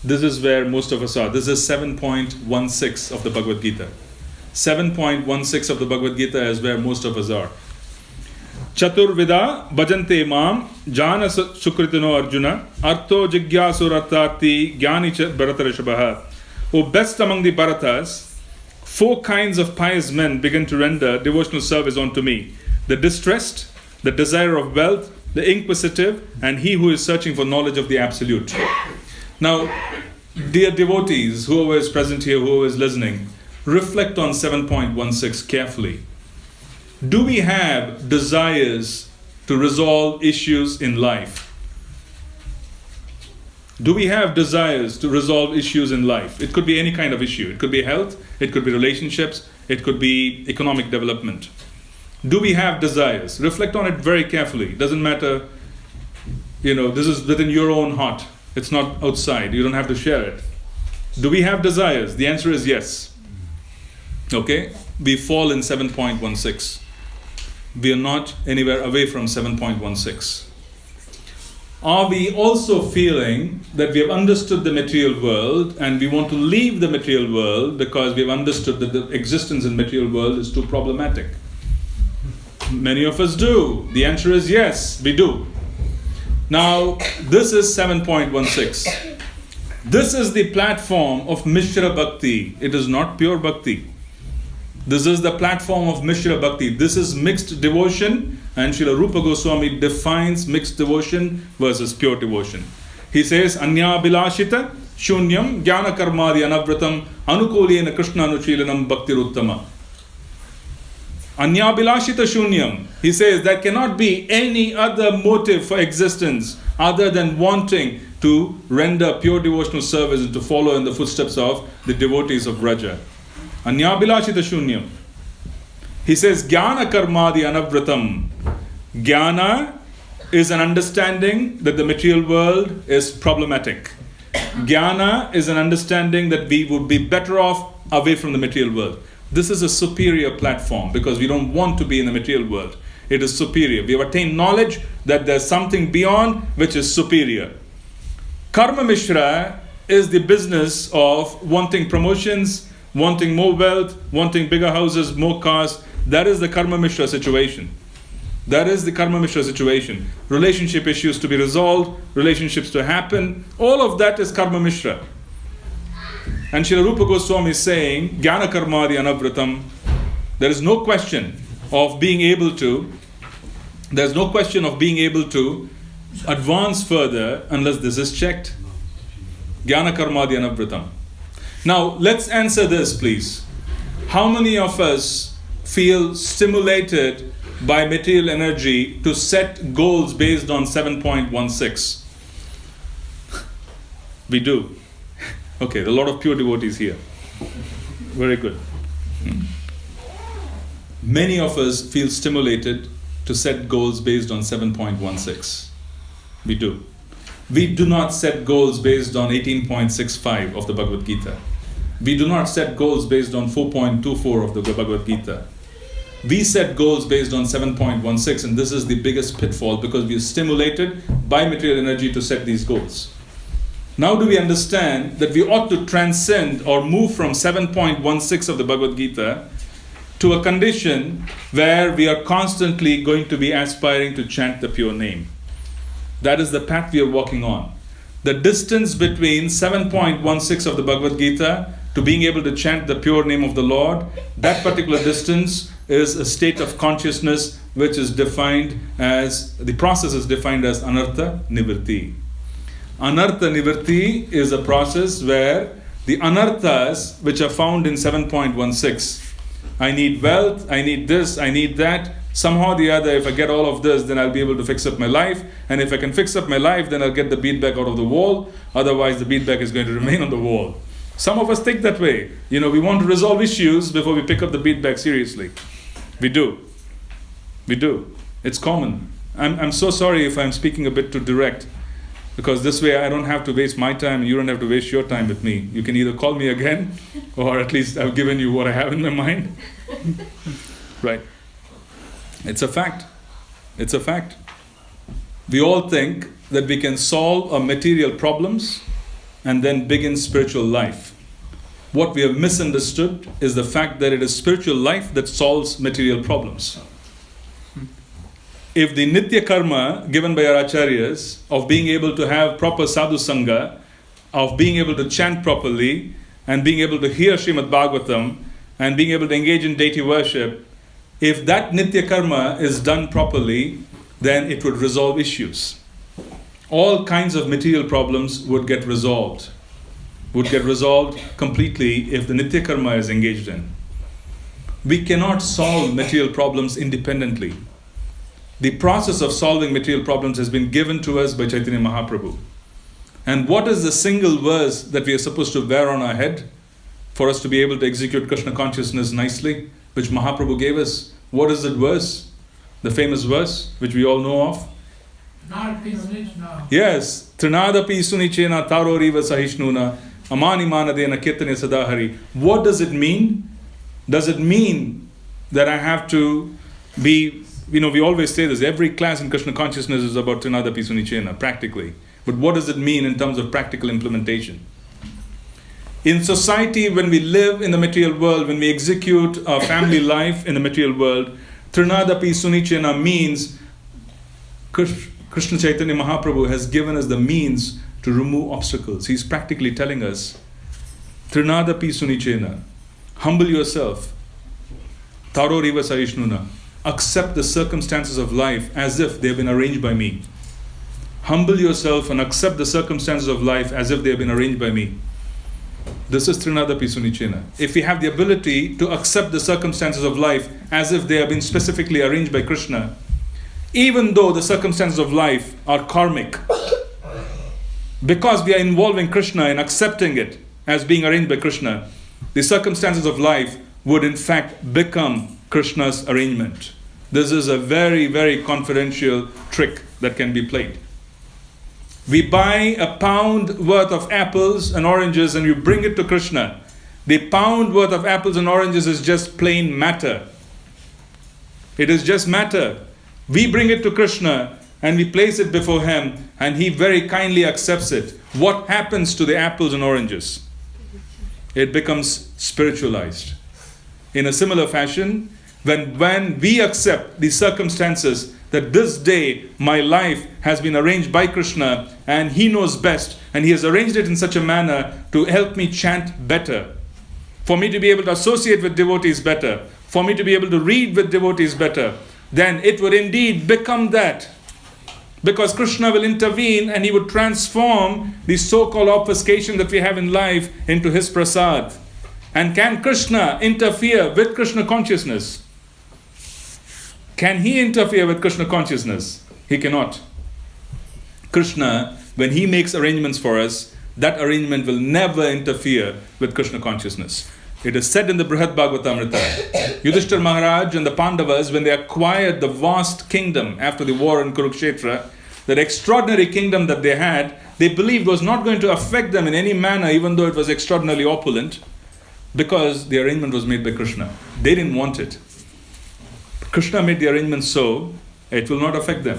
This is where most of us are. This is 7.16 of the Bhagavad Gita. 7.16 of the Bhagavad Gita is where most of us are. Chaturvida bhajante mam jana sukritino arjuna artho jigyasurarthati jnani bharatarashabha. O best among the Bharatas, 4 kinds of pious men begin to render devotional service unto me: the distressed, the desire of wealth, the inquisitive, and he who is searching for knowledge of the Absolute. Now, dear devotees, whoever is present here, whoever is listening, reflect on 7.16 carefully. Do we have desires to resolve issues in life? Do we have desires to resolve issues in life? It could be any kind of issue. It could be health, it could be relationships, it could be economic development. Do we have desires? Reflect on it very carefully. Doesn't matter, this is within your own heart. It's not outside. You don't have to share it. Do we have desires? The answer is yes. Okay? We fall in 7.16. We are not anywhere away from 7.16. Are we also feeling that we have understood the material world and we want to leave the material world because we have understood that the existence in the material world is too problematic? Many of us do. The answer is yes, we do. Now, this is 7.16. This is the platform of Mishra Bhakti. It is not pure Bhakti. This is the platform of Mishra Bhakti. This is mixed devotion, and Srila Rupa Goswami defines mixed devotion versus pure devotion. He says, Anya Bilashita Shunyam Jnana Karmadi Anavratam Anukulena Krishna Anuchilanam Bhaktiruttama. Anya Bilashita Shunyam. He says there cannot be any other motive for existence other than wanting to render pure devotional service and to follow in the footsteps of the devotees of Vraja. Anyabilashita shunyam. He says, Jnana karmadi anavratam. Jnana is an understanding that the material world is problematic. Jnana is an understanding that we would be better off away from the material world. This is a superior platform because we don't want to be in the material world. It is superior. We have attained knowledge that there's something beyond which is superior. Karma Mishra is the business of wanting promotions, wanting more wealth, wanting bigger houses, more cars. That is the Karma Mishra situation. That is the Karma Mishra situation. Relationship issues to be resolved, relationships to happen. All of that is Karma Mishra. And Srila Rupa Goswami is saying, Jnana Karmadi Anavratam. There is no question of being able to, advance further unless this is checked. Jnana Karmadi Anavratam. Now, let's answer this, please. How many of us feel stimulated by material energy to set goals based on 7.16? We do. Okay, there are a lot of pure devotees here. Very good. Many of us feel stimulated to set goals based on 7.16. We do. We do not set goals based on 18.65 of the Bhagavad Gita. We do not set goals based on 4.24 of the Bhagavad Gita. We set goals based on 7.16, and this is the biggest pitfall because we are stimulated by material energy to set these goals. Now do we understand that we ought to transcend or move from 7.16 of the Bhagavad Gita to a condition where we are constantly going to be aspiring to chant the pure name. That is the path we are walking on. The distance between 7.16 of the Bhagavad Gita to being able to chant the pure name of the Lord, that particular distance is a state of consciousness which is defined as, the process is defined as anartha nivritti. Anartha nivritti is a process where the anarthas which are found in 7.16, I need wealth, I need this, I need that, somehow or the other, if I get all of this, then I'll be able to fix up my life. And if I can fix up my life, then I'll get the beadback out of the wall. Otherwise, the beadback is going to remain on the wall. Some of us think that way. We want to resolve issues before we pick up the beadback seriously. We do. We do. It's common. I'm so sorry if I'm speaking a bit too direct, because this way I don't have to waste my time and you don't have to waste your time with me. You can either call me again, or at least I've given you what I have in my mind. Right. It's a fact. It's a fact. We all think that we can solve our material problems and then begin spiritual life. What we have misunderstood is the fact that it is spiritual life that solves material problems. If the Nitya Karma given by our acharyas of being able to have proper sadhu sangha, of being able to chant properly, and being able to hear Srimad Bhagavatam, and being able to engage in deity worship, if that Nitya Karma is done properly, then it would resolve issues. All kinds of material problems would get resolved. would get resolved completely if the Nitya Karma is engaged in. We cannot solve material problems independently. The process of solving material problems has been given to us by Chaitanya Mahaprabhu. And what is the single verse that we are supposed to wear on our head for us to be able to execute Krishna consciousness nicely, which Mahaprabhu gave us? What is that verse? The famous verse, which we all know of? Yes. Trinadapi sunichena taroriva sahishnuna amani manadena kirtane sadahari. What does it mean? Does it mean that I have to be, we always say this, every class in Krishna consciousness is about Trinadapi sunichena, practically. But what does it mean in terms of practical implementation? In society, when we live in the material world, when we execute our family life in the material world, Trinadapi sunichena means Krishna Chaitanya Mahaprabhu has given us the means to remove obstacles. He's practically telling us, Trinadapi sunichena, humble yourself. Taro riva saishnuna, accept the circumstances of life as if they have been arranged by me. Humble yourself and accept the circumstances of life as if they have been arranged by me. This is Trinadapi sunichena. If we have the ability to accept the circumstances of life as if they have been specifically arranged by Krishna, even though the circumstances of life are karmic, because we are involving Krishna and accepting it as being arranged by Krishna, the circumstances of life would in fact become Krishna's arrangement. This is a very, very confidential trick that can be played. We buy a pound worth of apples and oranges and you bring it to Krishna. The pound worth of apples and oranges is just plain matter. It is just matter. We bring it to Krishna and we place it before him and he very kindly accepts it. What happens to the apples and oranges? It becomes spiritualized. In a similar fashion, when we accept the circumstances that this day my life has been arranged by Krishna and he knows best and he has arranged it in such a manner to help me chant better, for me to be able to associate with devotees better, for me to be able to read with devotees better, then it would indeed become that. Because Krishna will intervene and he would transform the so-called obfuscation that we have in life into his prasad. And can Krishna interfere with Krishna consciousness? Can he interfere with Krishna consciousness? He cannot. Krishna, when he makes arrangements for us, that arrangement will never interfere with Krishna consciousness. It is said in the Brihad Bhagavatamrita, Yudhishthira Maharaj and the Pandavas, when they acquired the vast kingdom after the war in Kurukshetra, that extraordinary kingdom that they had, they believed was not going to affect them in any manner, even though it was extraordinarily opulent, because the arrangement was made by Krishna. They didn't want it. Krishna made the arrangement so it will not affect them.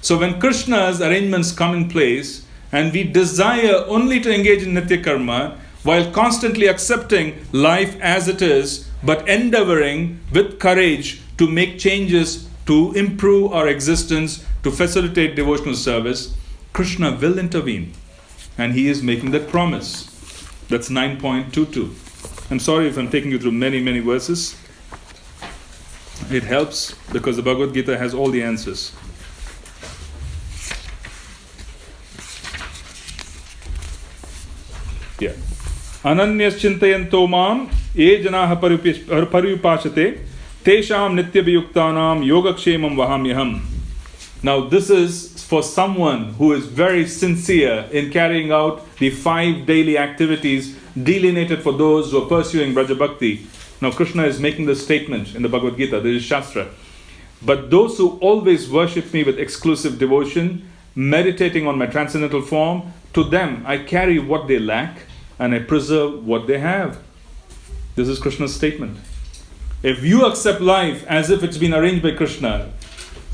So when Krishna's arrangements come in place and we desire only to engage in Nitya Karma while constantly accepting life as it is, but endeavoring with courage to make changes to improve our existence, to facilitate devotional service, Krishna will intervene. And he is making that promise. That's 9.22. I'm sorry if I'm taking you through many, many verses. It helps because the Bhagavad Gita has all the answers. Yeah. Ananyas chintayanto mam ye janaha pariyupashate tesham nityabhiyuktanam yogakshemam vahamyaham. Now this is for someone who is very sincere in carrying out the 5 daily activities delineated for those who are pursuing Braja Bhakti. Now Krishna is making this statement in the Bhagavad Gita, this is Shastra. But those who always worship me with exclusive devotion, meditating on my transcendental form, to them I carry what they lack and I preserve what they have. This is Krishna's statement. If you accept life as if it's been arranged by Krishna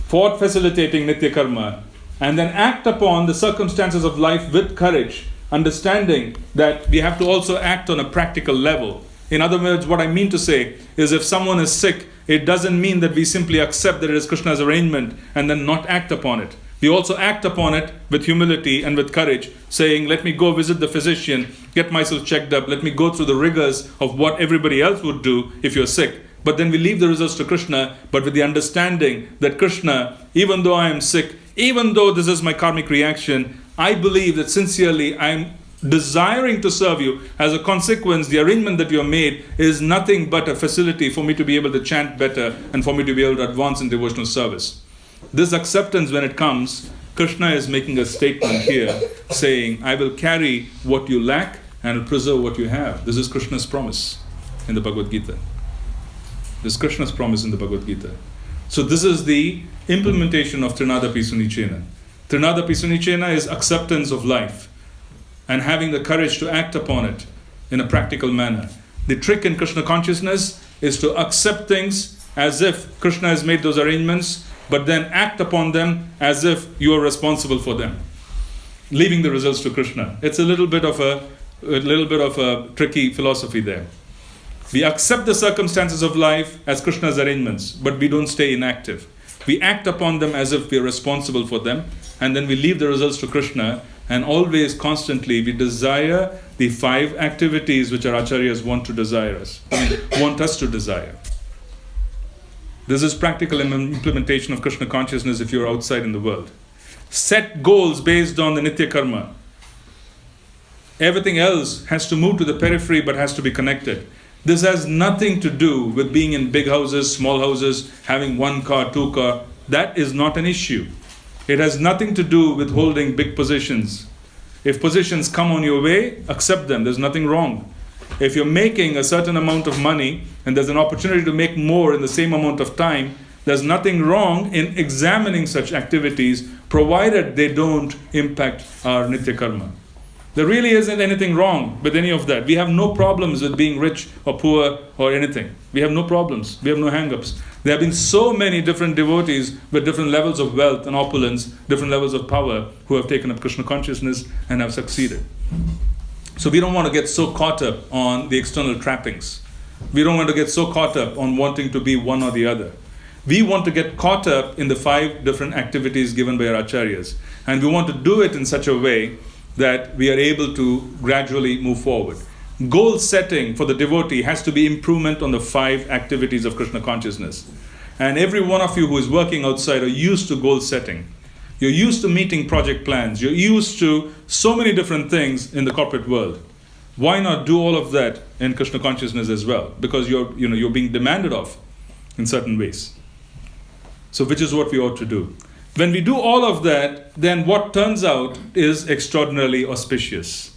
for facilitating Nitya Karma, and then act upon the circumstances of life with courage, understanding that we have to also act on a practical level. In other words, what I mean to say is if someone is sick, it doesn't mean that we simply accept that it is Krishna's arrangement and then not act upon it. We also act upon it with humility and with courage, saying, let me go visit the physician, get myself checked up, let me go through the rigors of what everybody else would do if you're sick. But then we leave the results to Krishna, but with the understanding that Krishna, even though I am sick, even though this is my karmic reaction, I believe that sincerely I am desiring to serve you. As a consequence, the arrangement that you have made is nothing but a facility for me to be able to chant better and for me to be able to advance in devotional service. This acceptance, when it comes, Krishna is making a statement here saying, I will carry what you lack and will preserve what you have. This is Krishna's promise in the Bhagavad Gita. This is Krishna's promise in the Bhagavad Gita. So this is the implementation of Trinadapi Sunichena. Trinadapi Sunichena is acceptance of life and having the courage to act upon it in a practical manner. The trick in Krishna consciousness is to accept things as if Krishna has made those arrangements, but then act upon them as if you are responsible for them, leaving the results to Krishna. It's a little bit of a tricky philosophy there. We accept the circumstances of life as Krishna's arrangements, but we don't stay inactive. We act upon them as if we are responsible for them, and then we leave the results to Krishna, and always, constantly, we desire the 5 activities which our acharyas want us to desire. This is practical implementation of Krishna consciousness if you're outside in the world. Set goals based on the Nitya Karma. Everything else has to move to the periphery but has to be connected. This has nothing to do with being in big houses, small houses, having 1 car, 2 car. That is not an issue. It has nothing to do with holding big positions. If positions come on your way, accept them. There's nothing wrong. If you're making a certain amount of money and there's an opportunity to make more in the same amount of time, there's nothing wrong in examining such activities, provided they don't impact our Nitya Karma. There really isn't anything wrong with any of that. We have no problems with being rich or poor or anything. We have no problems. We have no hang-ups. There have been so many different devotees with different levels of wealth and opulence, different levels of power, who have taken up Krishna consciousness and have succeeded. So we don't want to get so caught up on the external trappings. We don't want to get so caught up on wanting to be one or the other. We want to get caught up in the 5 different activities given by our acharyas. And we want to do it in such a way that we are able to gradually move forward. Goal setting for the devotee has to be improvement on the 5 activities of Krishna consciousness. And every one of you who is working outside are used to goal setting. You're used to meeting project plans. You're used to so many different things in the corporate world. Why not do all of that in Krishna consciousness as well? Because you're being demanded of in certain ways. So which is what we ought to do. When we do all of that, then what turns out is extraordinarily auspicious.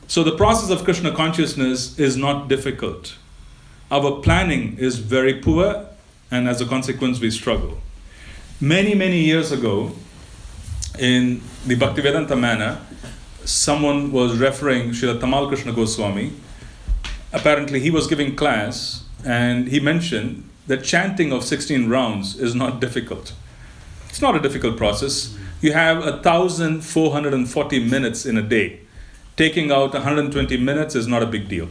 So the process of Krishna consciousness is not difficult. Our planning is very poor, and as a consequence we struggle. Many, many years ago, in the Bhaktivedanta manner, someone was referring Srila Tamal Krishna Goswami. Apparently he was giving class and he mentioned that chanting of 16 rounds is not difficult. It's not a difficult process. You have 1,440 minutes in a day. Taking out 120 minutes is not a big deal.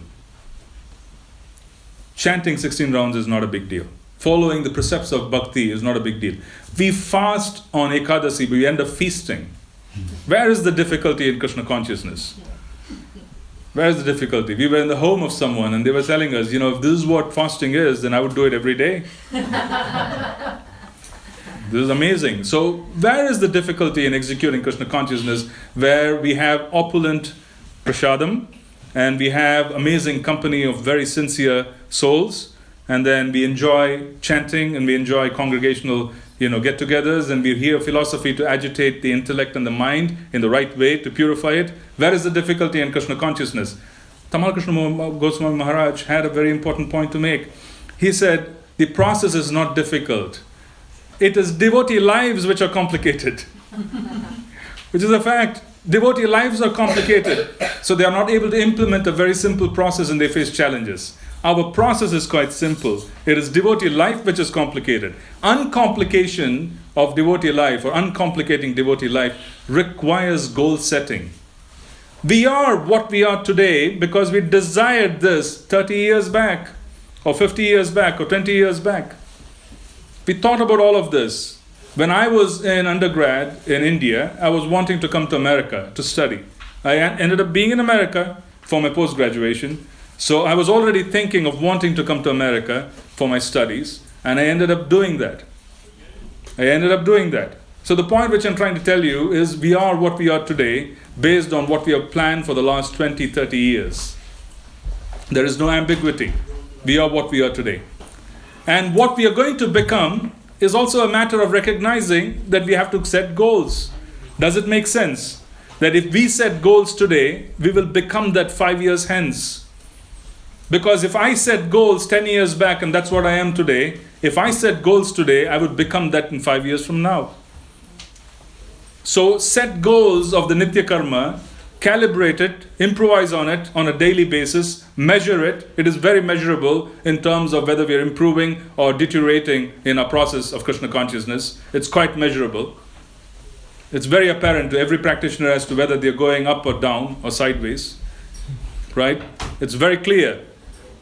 Chanting 16 rounds is not a big deal. Following the precepts of bhakti is not a big deal. We fast on Ekadasi, but we end up feasting. Where is the difficulty in Krishna consciousness? Where is the difficulty? We were in the home of someone and they were telling us, if this is what fasting is, then I would do it every day. This is amazing. So where is the difficulty in executing Krishna consciousness, where we have opulent prasadam and we have amazing company of very sincere souls, and then we enjoy chanting and we enjoy congregational get-togethers, and we hear philosophy to agitate the intellect and the mind in the right way to purify it? Where is the difficulty in Krishna consciousness? Tamal Krishna Goswami Maharaj had a very important point to make. He said, the process is not difficult. It is devotee lives which are complicated. Which is a fact. Devotee lives are complicated. So they are not able to implement a very simple process and they face challenges. Our process is quite simple. It is devotee life which is complicated. Uncomplication of devotee life or uncomplicating devotee life requires goal setting. We are what we are today because we desired this 30 years back, or 50 years back, or 20 years back. We thought about all of this. When I was in undergrad in India, I was wanting to come to America to study. I ended up being in America for my post-graduation. So I was already thinking of wanting to come to America for my studies, and I ended up doing that. So the point which I'm trying to tell you is we are what we are today based on what we have planned for the last 20, 30 years. There is no ambiguity. We are what we are today. And what we are going to become is also a matter of recognizing that we have to set goals. Does it make sense? That if we set goals today, we will become that 5 years hence. Because if I set goals 10 years back and that's what I am today, if I set goals today, I would become that in 5 years from now. So set goals of the Nitya Karma, calibrate it, improvise on it on a daily basis, measure it. It is very measurable in terms of whether we are improving or deteriorating in our process of Krishna consciousness. It's quite measurable. It's very apparent to every practitioner as to whether they're going up or down or sideways. Right? It's very clear.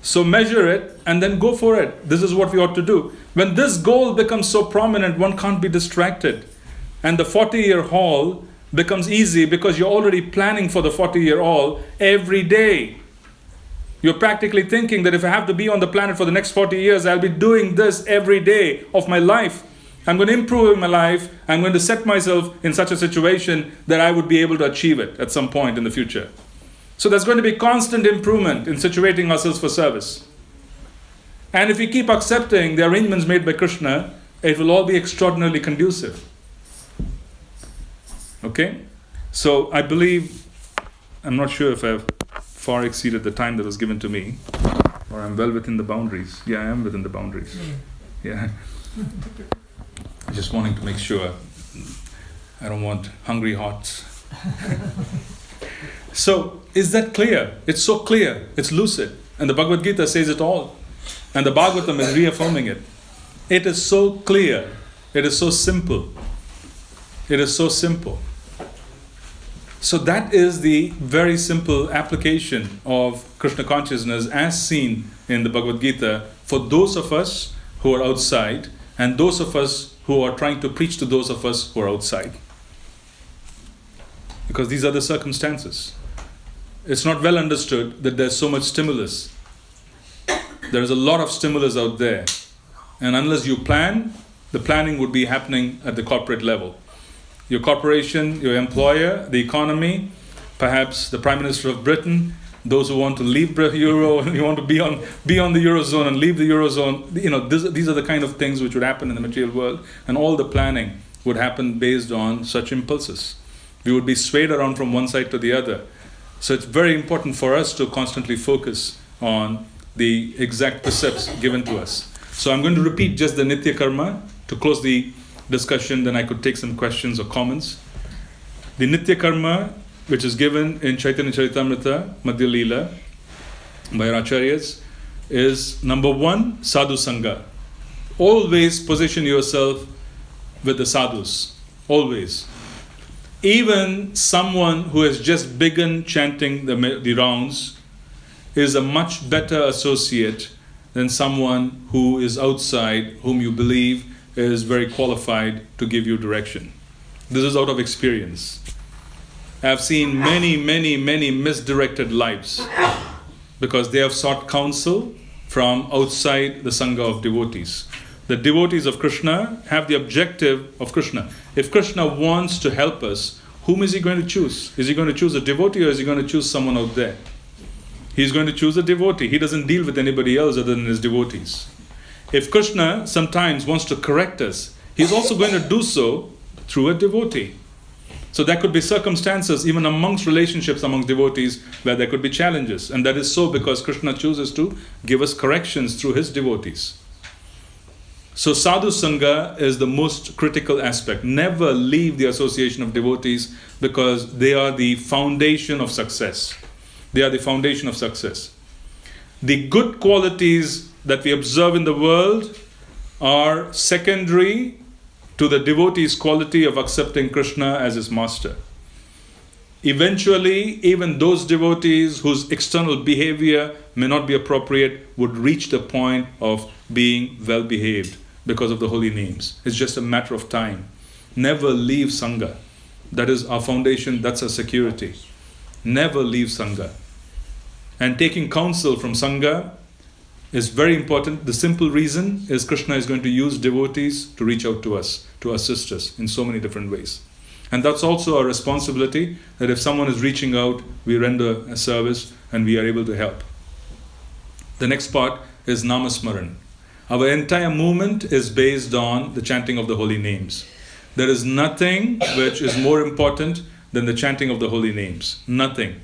So measure it and then go for it. This is what we ought to do. When this goal becomes so prominent, one can't be distracted. And the 40-year haul becomes easy because you're already planning for the 40-year haul every day. You're practically thinking that if I have to be on the planet for the next 40 years, I'll be doing this every day of my life. I'm going to improve in my life. I'm going to set myself in such a situation that I would be able to achieve it at some point in the future. So there's going to be constant improvement in situating ourselves for service. And if we keep accepting the arrangements made by Krishna, it will all be extraordinarily conducive. Okay? So I believe, I'm not sure if I've far exceeded the time that was given to me, or I'm well within the boundaries. Yeah, I am within the boundaries. Yeah. Just wanting to make sure I don't want hungry hearts. So, is that clear? It's so clear. It's lucid. And the Bhagavad Gita says it all. And the Bhagavatam is reaffirming it. It is so clear. It is so simple. It is so simple. So that is the very simple application of Krishna consciousness as seen in the Bhagavad Gita for those of us who are outside and those of us who are trying to preach to those of us who are outside. Because these are the circumstances. It's not well understood that there's so much stimulus. There is a lot of stimulus out there. And unless you plan, the planning would be happening at the corporate level. Your corporation, your employer, the economy, perhaps the Prime Minister of Britain, those who want to leave the Euro and you want to be on the Eurozone and leave the Eurozone, these are the kind of things which would happen in the material world, and all the planning would happen based on such impulses. We would be swayed around from one side to the other. So it's very important for us to constantly focus on the exact precepts given to us. So I'm going to repeat just the Nitya Karma to close the discussion, then I could take some questions or comments. The Nitya Karma, which is given in Chaitanya Charitamrita, Madhya Leela, by our acharyas, is number 1, sadhu sangha. Always position yourself with the sadhus. Always. Even someone who has just begun chanting the rounds is a much better associate than someone who is outside, whom you believe is very qualified to give you direction. This is out of experience. I have seen many, many, many misdirected lives because they have sought counsel from outside the Sangha of devotees. The devotees of Krishna have the objective of Krishna. If Krishna wants to help us, whom is he going to choose? Is he going to choose a devotee or is he going to choose someone out there? He's going to choose a devotee. He doesn't deal with anybody else other than his devotees. If Krishna sometimes wants to correct us, he's also going to do so through a devotee. So there could be circumstances even amongst relationships amongst devotees where there could be challenges. And that is so because Krishna chooses to give us corrections through his devotees. So sadhu sangha is the most critical aspect. Never leave the association of devotees because they are the foundation of success. They are the foundation of success. The good qualities that we observe in the world are secondary to the devotee's quality of accepting Krishna as his master. Eventually, even those devotees whose external behavior may not be appropriate would reach the point of being well behaved because of the holy names. It's just a matter of time. Never leave Sangha. That is our foundation, that's our security. Never leave Sangha. And taking counsel from Sangha is very important. The simple reason is Krishna is going to use devotees to reach out to us, to assist us in so many different ways. And that's also our responsibility, that if someone is reaching out, we render a service and we are able to help. The next part is Namasmaran. Our entire movement is based on the chanting of the holy names. There is nothing which is more important than the chanting of the holy names. Nothing.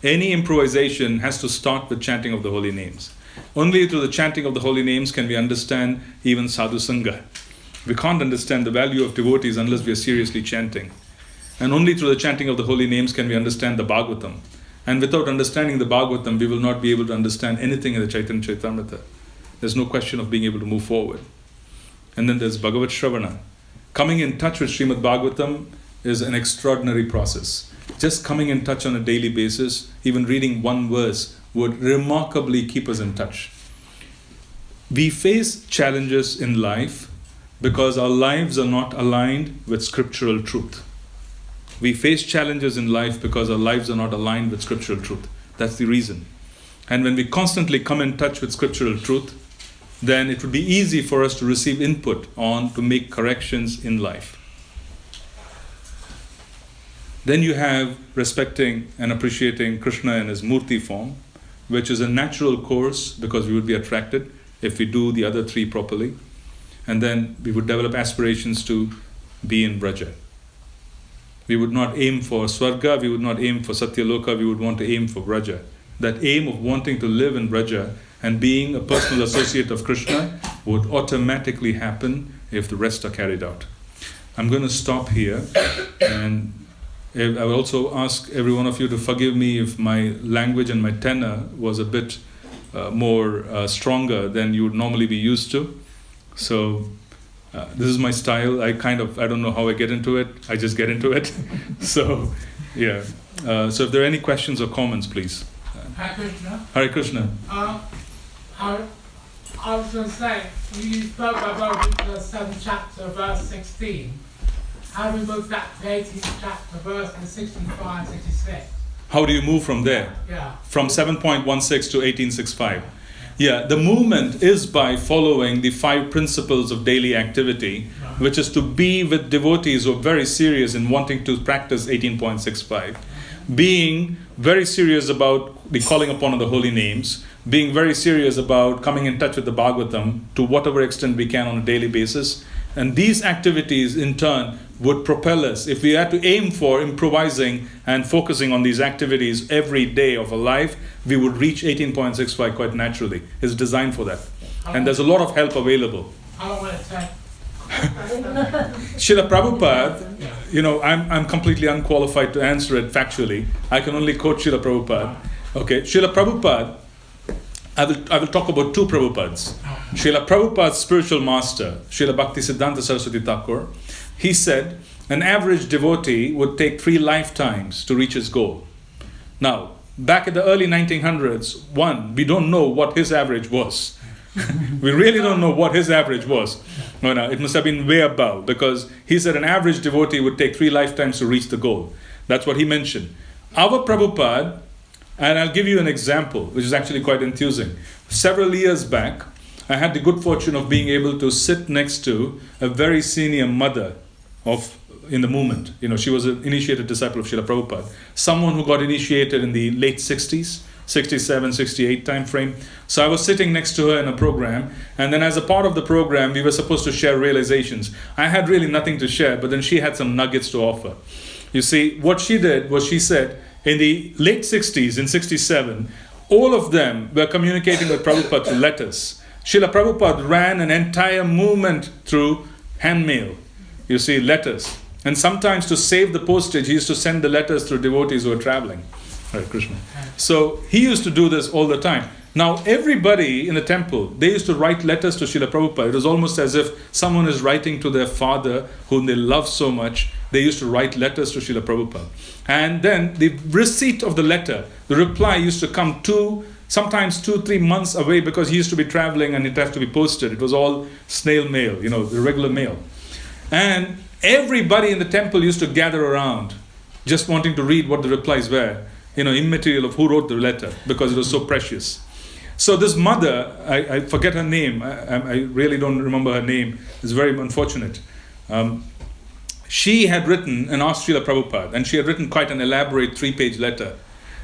Any improvisation has to start with chanting of the holy names. Only through the chanting of the holy names can we understand even sadhu sangha. We can't understand the value of devotees unless we are seriously chanting. And only through the chanting of the holy names can we understand the Bhagavatam. And without understanding the Bhagavatam, we will not be able to understand anything in the Chaitanya Charitamrita. There's no question of being able to move forward. And then there's Bhagavat Shravana. Coming in touch with Srimad Bhagavatam is an extraordinary process. Just coming in touch on a daily basis, even reading one verse, would remarkably keep us in touch. We face challenges in life because our lives are not aligned with scriptural truth. We face challenges in life because our lives are not aligned with scriptural truth. That's the reason. And when we constantly come in touch with scriptural truth, then it would be easy for us to receive input on to make corrections in life. Then you have respecting and appreciating Krishna in his Murti form, which is a natural course because we would be attracted if we do the other three properly. And then we would develop aspirations to be in Braja. We would not aim for Swarga, we would not aim for Satyaloka, we would want to aim for Braja. That aim of wanting to live in Braja and being a personal associate of Krishna would automatically happen if the rest are carried out. I'm going to stop here, and I will also ask every one of you to forgive me if my language and my tenor was a bit more stronger than you would normally be used to. So this is my style. I don't know how I get into it. I just get into it. So, yeah. So if there are any questions or comments, please. Hare Krishna. Hare Krishna. I was going to say, you spoke about the 7th chapter, verse 16. How do we move that to 18th chapter, verse 65, 66? How do you move from there? Yeah. From 7.16 to 1865. Yeah, the movement is by following the 5 principles of daily activity, which is to be with devotees who are very serious in wanting to practice 18.65. Being very serious about the calling upon of the holy names, being very serious about coming in touch with the Bhagavatam to whatever extent we can on a daily basis. And these activities in turn would propel us. If we had to aim for improvising and focusing on these activities every day of our life, we would reach 18.65 quite naturally. It's designed for that. And there's a lot of help available. How long will it take? Srila Prabhupada, I'm completely unqualified to answer it factually. I can only quote Srila Prabhupada. Okay, Srila Prabhupada, I will talk about 2 Prabhupads. Srila Prabhupada's spiritual master, Srila Bhakti Siddhanta Saraswati Thakur, he said an average devotee would take 3 lifetimes to reach his goal. Now, back in the early 1900s, we don't know what his average was. We really don't know what his average was. No, it must have been way above, because he said an average devotee would take 3 lifetimes to reach the goal. That's what he mentioned. Our Prabhupada, and I'll give you an example, which is actually quite enthusing. Several years back, I had the good fortune of being able to sit next to a very senior mother in the movement. She was an initiated disciple of Srila Prabhupada. Someone who got initiated in the late 60s, 67, 68 time frame. So I was sitting next to her in a program, and then as a part of the program, we were supposed to share realizations. I had really nothing to share, but then she had some nuggets to offer. You see, what she did was she said, in the late 60s, in 67, all of them were communicating with Prabhupada through letters. Srila Prabhupada ran an entire movement through hand mail. You see, letters. And sometimes to save the postage, he used to send the letters through devotees who were traveling. Hare Krishna. So he used to do this all the time. Now, everybody in the temple, they used to write letters to Srila Prabhupada. It was almost as if someone is writing to their father, whom they love so much. They used to write letters to Srila Prabhupada. And then the receipt of the letter, the reply used to come sometimes 2-3 months away, because he used to be traveling and it had to be posted. It was all snail mail, the regular mail. And everybody in the temple used to gather around, just wanting to read what the replies were, immaterial of who wrote the letter, because it was so precious. So this mother, I forget her name, I really don't remember her name, it's very unfortunate. She had written and asked Srila Prabhupada, and she had written quite an elaborate 3-page letter.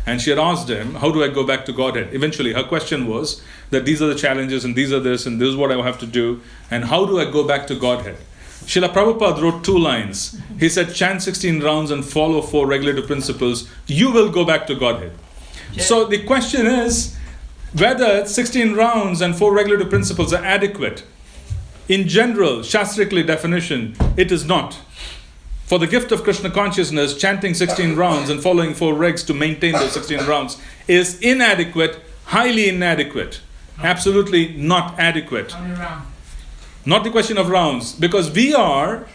And she had asked him, how do I go back to Godhead? Eventually, her question was that these are the challenges and these are this and this is what I have to do. And how do I go back to Godhead? Srila Prabhupada wrote 2 lines. He said, chant 16 rounds and follow 4 regulative principles. You will go back to Godhead. Yeah. So the question is whether 16 rounds and 4 regulative principles are adequate. In general, Shastrically definition, it is not. For the gift of Krishna consciousness, chanting 16 rounds and following 4 regs to maintain those 16 rounds is inadequate, highly inadequate, absolutely not adequate. Not the question of rounds, because we are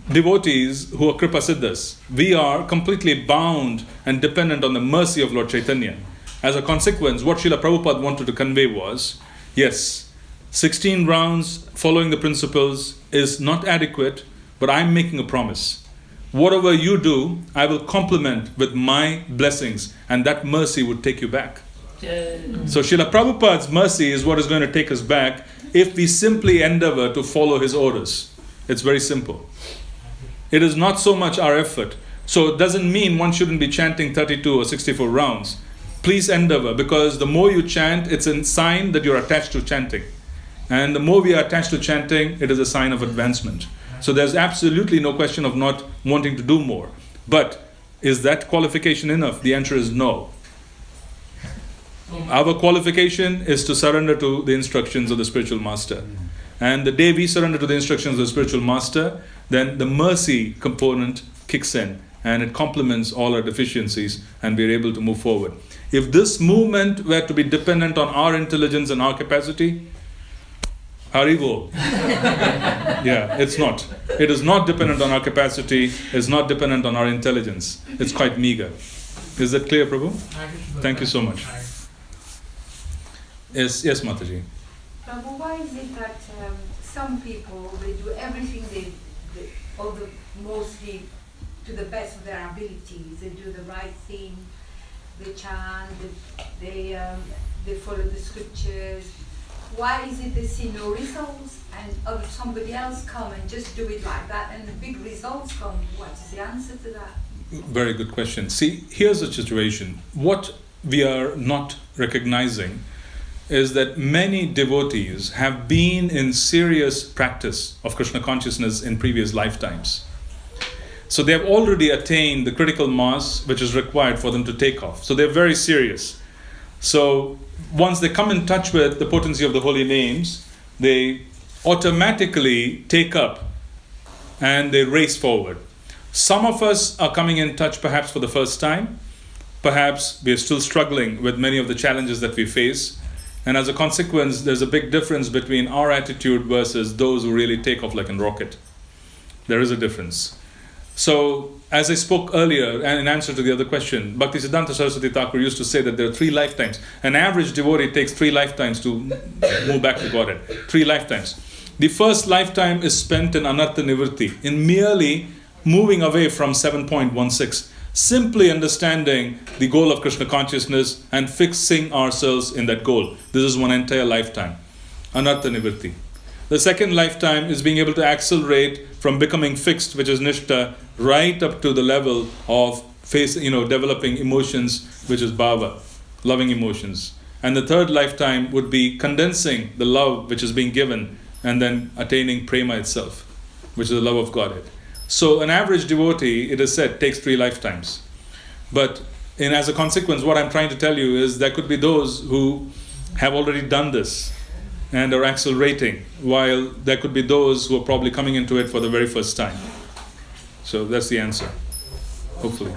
devotees who are Kripa Siddhas. We are completely bound and dependent on the mercy of Lord Chaitanya. As a consequence, what Srila Prabhupada wanted to convey was, yes, 16 rounds following the principles is not adequate, but I'm making a promise. Whatever you do, I will complement with my blessings, and that mercy would take you back. So Srila Prabhupada's mercy is what is going to take us back if we simply endeavor to follow his orders. It's very simple. It is not so much our effort. So it doesn't mean one shouldn't be chanting 32 or 64 rounds. Please endeavor, because the more you chant, it's a sign that you're attached to chanting. And the more we are attached to chanting, it is a sign of advancement. So there's absolutely no question of not wanting to do more. But is that qualification enough? The answer is no. Our qualification is to surrender to the instructions of the spiritual master. And the day we surrender to the instructions of the spiritual master, then the mercy component kicks in and it complements all our deficiencies and we're able to move forward. If this movement were to be dependent on our intelligence and our capacity, Haribo. Yeah, it's not. It is not dependent on our capacity, it's not dependent on our intelligence. It's quite meager. Is that clear, Prabhu? Thank you so much. Yes, Mataji. Prabhu, why is it that some people, they do everything mostly to the best of their abilities. They do the right thing, they chant, they follow the scriptures. Why is it they see no results and somebody else come and just do it like that and the big results come? What is the answer to that? Very good question. See, here's the situation. What we are not recognizing is that many devotees have been in serious practice of Krishna consciousness in previous lifetimes. So they have already attained the critical mass which is required for them to take off. So they're very serious. So once they come in touch with the potency of the holy names, they automatically take up and they race forward. Some of us are coming in touch perhaps for the first time. Perhaps we are still struggling with many of the challenges that we face. And as a consequence, there's a big difference between our attitude versus those who really take off like a rocket. There is a difference. So, as I spoke earlier, and in answer to the other question, Bhaktisiddhanta Saraswati Thakur used to say that there are 3 lifetimes. An average devotee takes 3 lifetimes to move back to Godhead. 3 lifetimes. The first lifetime is spent in Anartha Nivritti, in merely moving away from 7.16, simply understanding the goal of Krishna consciousness and fixing ourselves in that goal. This is one entire lifetime. Anartha Nivritti. The second lifetime is being able to accelerate from becoming fixed, which is Nishta, right up to the level of developing emotions, which is Bhava, loving emotions. And the third lifetime would be condensing the love which is being given and then attaining Prema itself, which is the love of Godhead. So an average devotee, it is said, takes 3 lifetimes. But as a consequence, what I'm trying to tell you is there could be those who have already done this and are accelerating, while there could be those who are probably coming into it for the very first time. So that's the answer, hopefully.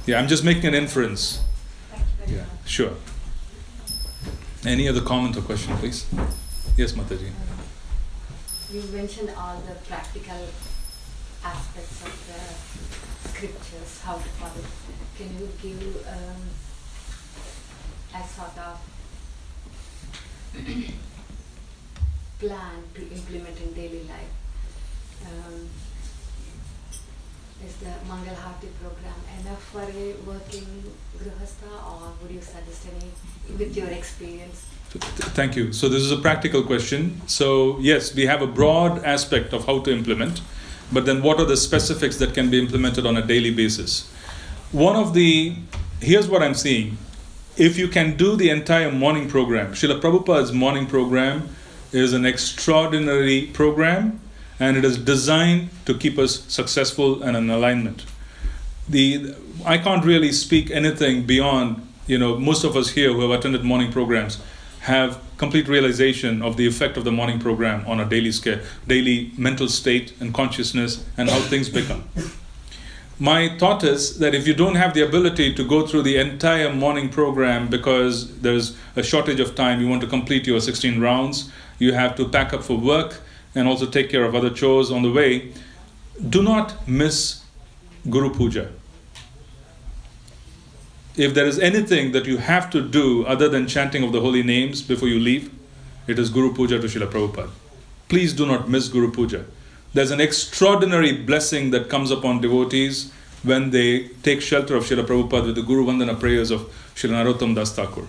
Yeah, I'm just making an inference. Yeah, sure. Any other comment or question, please? Yes, Mataji. You mentioned all the practical aspects of the scriptures, how to follow. Can you give a sort of plan to implement in daily life? is the Mangal Harti program enough for a working grihastha, or would you suggest any with your experience? Thank you. So this is a practical question. So yes, we have a broad aspect of how to implement, but then what are the specifics that can be implemented on a daily basis? Here's what I'm seeing. If you can do the entire morning program, Srila Prabhupada's morning program is an extraordinary program, and it is designed to keep us successful and in alignment. I can't really speak anything beyond, most of us here who have attended morning programs have complete realization of the effect of the morning program on our daily mental state and consciousness and how things become. My thought is that if you don't have the ability to go through the entire morning program because there's a shortage of time, you want to complete your 16 rounds, you have to pack up for work and also take care of other chores on the way, do not miss Guru Puja. If there is anything that you have to do other than chanting of the holy names before you leave, it is Guru Puja to Srila Prabhupada. Please do not miss Guru Puja. There's an extraordinary blessing that comes upon devotees when they take shelter of Srila Prabhupada with the Guru Vandana prayers of Srila Narottam Das Thakur.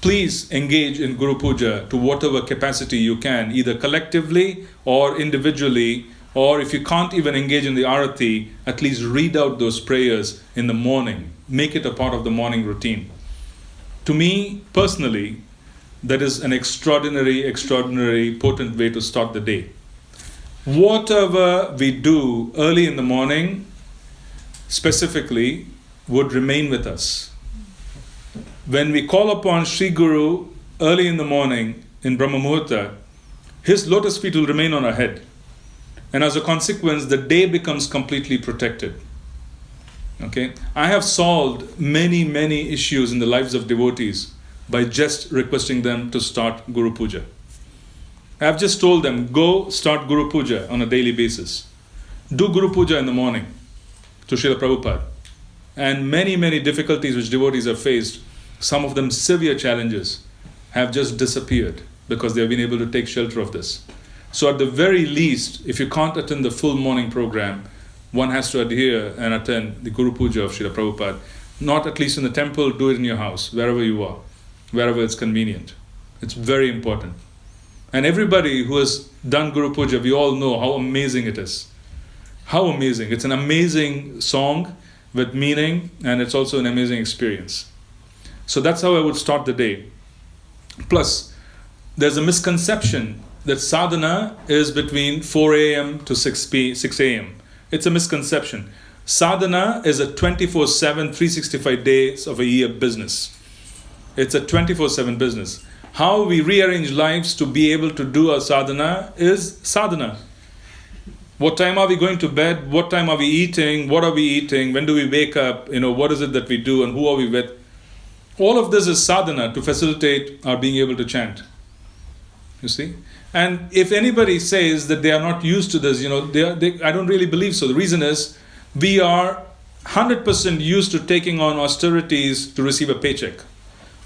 Please engage in Guru Puja to whatever capacity you can, either collectively or individually, or if you can't even engage in the Arati, at least read out those prayers in the morning. Make it a part of the morning routine. To me, personally, that is an extraordinary, potent way to start the day. Whatever we do early in the morning, specifically, would remain with us. When we call upon Sri Guru early in the morning in Brahma Muhurta, his lotus feet will remain on our head. And as a consequence, the day becomes completely protected. Okay? I have solved many issues in the lives of devotees by just requesting them to start Guru Puja. I have just told them, go start Guru Puja on a daily basis. Do Guru Puja in the morning to Srila Prabhupada. And many difficulties which devotees have faced, some of them severe challenges, have just disappeared because they have been able to take shelter of this. So at the very least, if you can't attend the full morning program, one has to adhere and attend the Guru Puja of Srila Prabhupada. Not at least in the temple, do it in your house, wherever you are, wherever it's convenient. It's very important. And everybody who has done Guru Puja, we all know how amazing it is. How amazing. It's an amazing song with meaning, and it's also an amazing experience. So that's how I would start the day. Plus, there's a misconception that sadhana is between 4 a.m. to 6 a.m. It's a misconception. Sadhana is a 24/7, 365 days of a year business. It's a 24/7 business. How we rearrange lives to be able to do our sadhana is sadhana. What time are we going to bed? What time are we eating? What are we eating? When do we wake up? What is it that we do and who are we with? All of this is sadhana to facilitate our being able to chant. You see? And if anybody says that they are not used to this, I don't really believe so. The reason is we are 100% used to taking on austerities to receive a paycheck.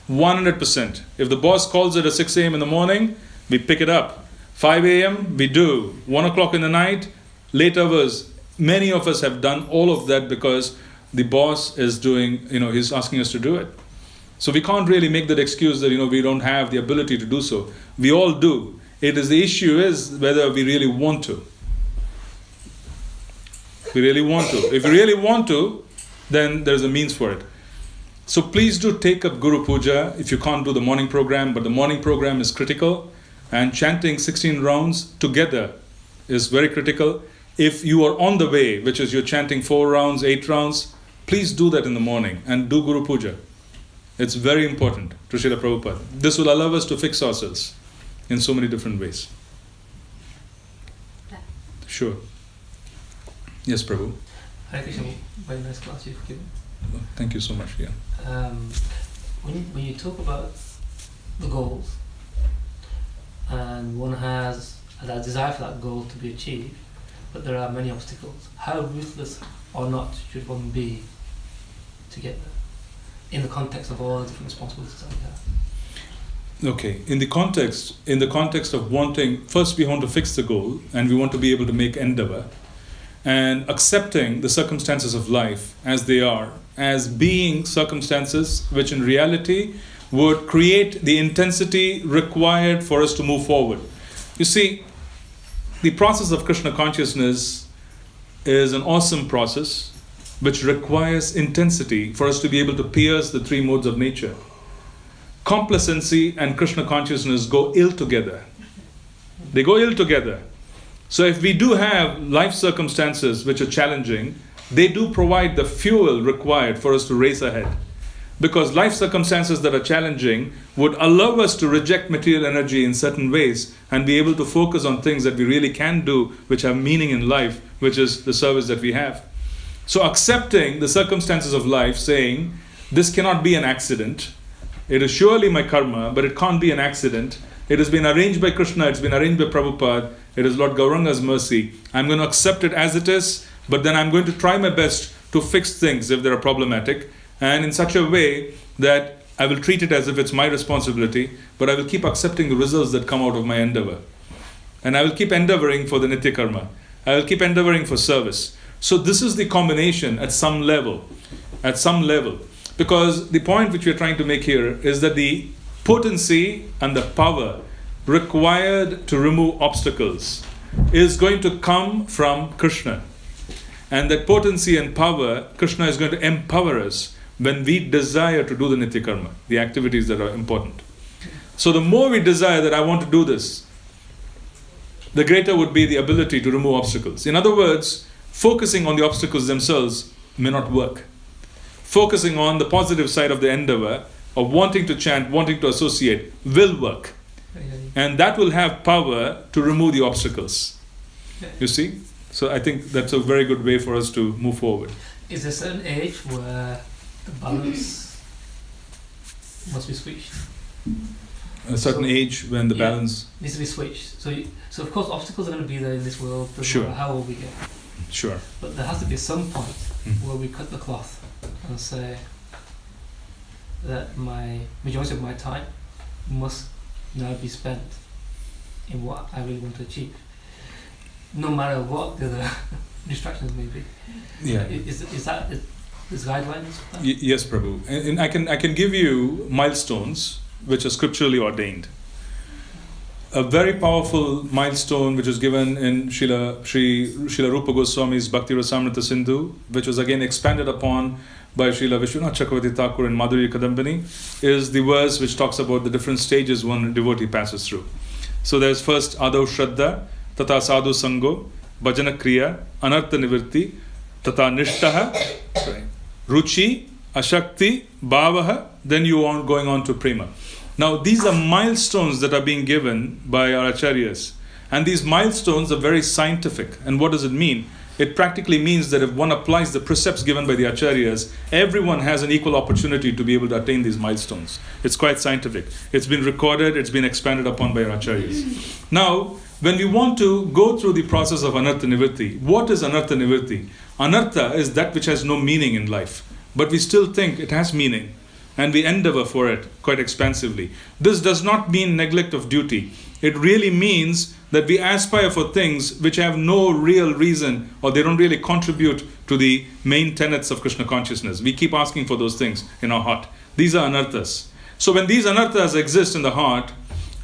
100%. If the boss calls it at 6 a.m. in the morning, we pick it up. 5 a.m. we do. 1 o'clock in the night, late hours. Many of us have done all of that because the boss is doing, he's asking us to do it. So we can't really make that excuse that, we don't have the ability to do so. We all do. The issue is whether we really want to. We really want to. If we really want to, then there's a means for it. So please do take up Guru Puja if you can't do the morning program, but the morning program is critical, and chanting 16 rounds together is very critical. If you are on the way, which is you're chanting 4 rounds, 8 rounds, please do that in the morning and do Guru Puja. It's very important to Srila Prabhupada. This will allow us to fix ourselves in so many different ways. Sure. Yes, Prabhu. Hare Krishna, very nice class you've given. Thank you so much. Yeah. When you talk about the goals, and one has a desire for that goal to be achieved, but there are many obstacles, how ruthless or not should one be to get there, in the context of all the different responsibilities that we have? Okay, in the context of wanting, first we want to fix the goal and we want to be able to make endeavor. and accepting the circumstances of life as they are, as being circumstances which in reality would create the intensity required for us to move forward. You see, the process of Krishna consciousness is an awesome process which requires intensity for us to be able to pierce the three modes of nature. Complacency and Krishna consciousness go ill together. They go ill together. So if we do have life circumstances which are challenging, they do provide the fuel required for us to race ahead. Because life circumstances that are challenging would allow us to reject material energy in certain ways and be able to focus on things that we really can do, which have meaning in life, which is the service that we have. So accepting the circumstances of life, saying, this cannot be an accident. It is surely my karma, but it can't be an accident. It has been arranged by Krishna, it's been arranged by Prabhupada, it is Lord Gauranga's mercy. I'm going to accept it as it is, but then I'm going to try my best to fix things if they are problematic, and in such a way that I will treat it as if it's my responsibility, but I will keep accepting the results that come out of my endeavor. And I will keep endeavoring for the Nitya Karma. I will keep endeavoring for service. So this is the combination at some level. Because the point which we are trying to make here is that the potency and the power required to remove obstacles is going to come from Krishna. And that potency and power, Krishna is going to empower us when we desire to do the Nitya Karma, the activities that are important. So the more we desire that I want to do this, the greater would be the ability to remove obstacles. In other words, focusing on the obstacles themselves may not work. Focusing on the positive side of the endeavor of wanting to chant, wanting to associate will work. And that will have power to remove the obstacles. You see? So I think that's a very good way for us to move forward. Is there a certain age where the balance must be switched? A certain age when the balance needs to be switched. So of course obstacles are going to be there in this world, no matter how old we get. Sure. But there has to be some point where we cut the cloth and say that my majority of my time must now be spent in what I really want to achieve, no matter what the other distractions may be. Yeah. Is that is guidelines? Yes, Prabhu. And I can give you milestones which are scripturally ordained. A very powerful milestone which was given in Srila Rupa Goswami's Bhakti Rasamrita Sindhu, which was again expanded upon by Srila Vishwanath Chakravarti Thakur in Madhurya Kadambini, is the verse which talks about the different stages one devotee passes through. So there's first Adav Shraddha, Tata Sadhu Sango, Bhajana Kriya, Anartha Nivirti, Tata Nishtaha, Ruchi, Ashakti, Bhavaha, then you are going on to Prema. Now these are milestones that are being given by our acharyas. And these milestones are very scientific. And what does it mean? It practically means that if one applies the precepts given by the acharyas, everyone has an equal opportunity to be able to attain these milestones. It's quite scientific. It's been recorded, it's been expanded upon by our acharyas. Now, when we want to go through the process of anartha nivrti, what is anartha nivrti? Anartha is that which has no meaning in life, but we still think it has meaning, and we endeavor for it quite expansively. This does not mean neglect of duty. It really means that we aspire for things which have no real reason, or they don't really contribute to the main tenets of Krishna consciousness. We keep asking for those things in our heart. These are anarthas. So when these anarthas exist in the heart,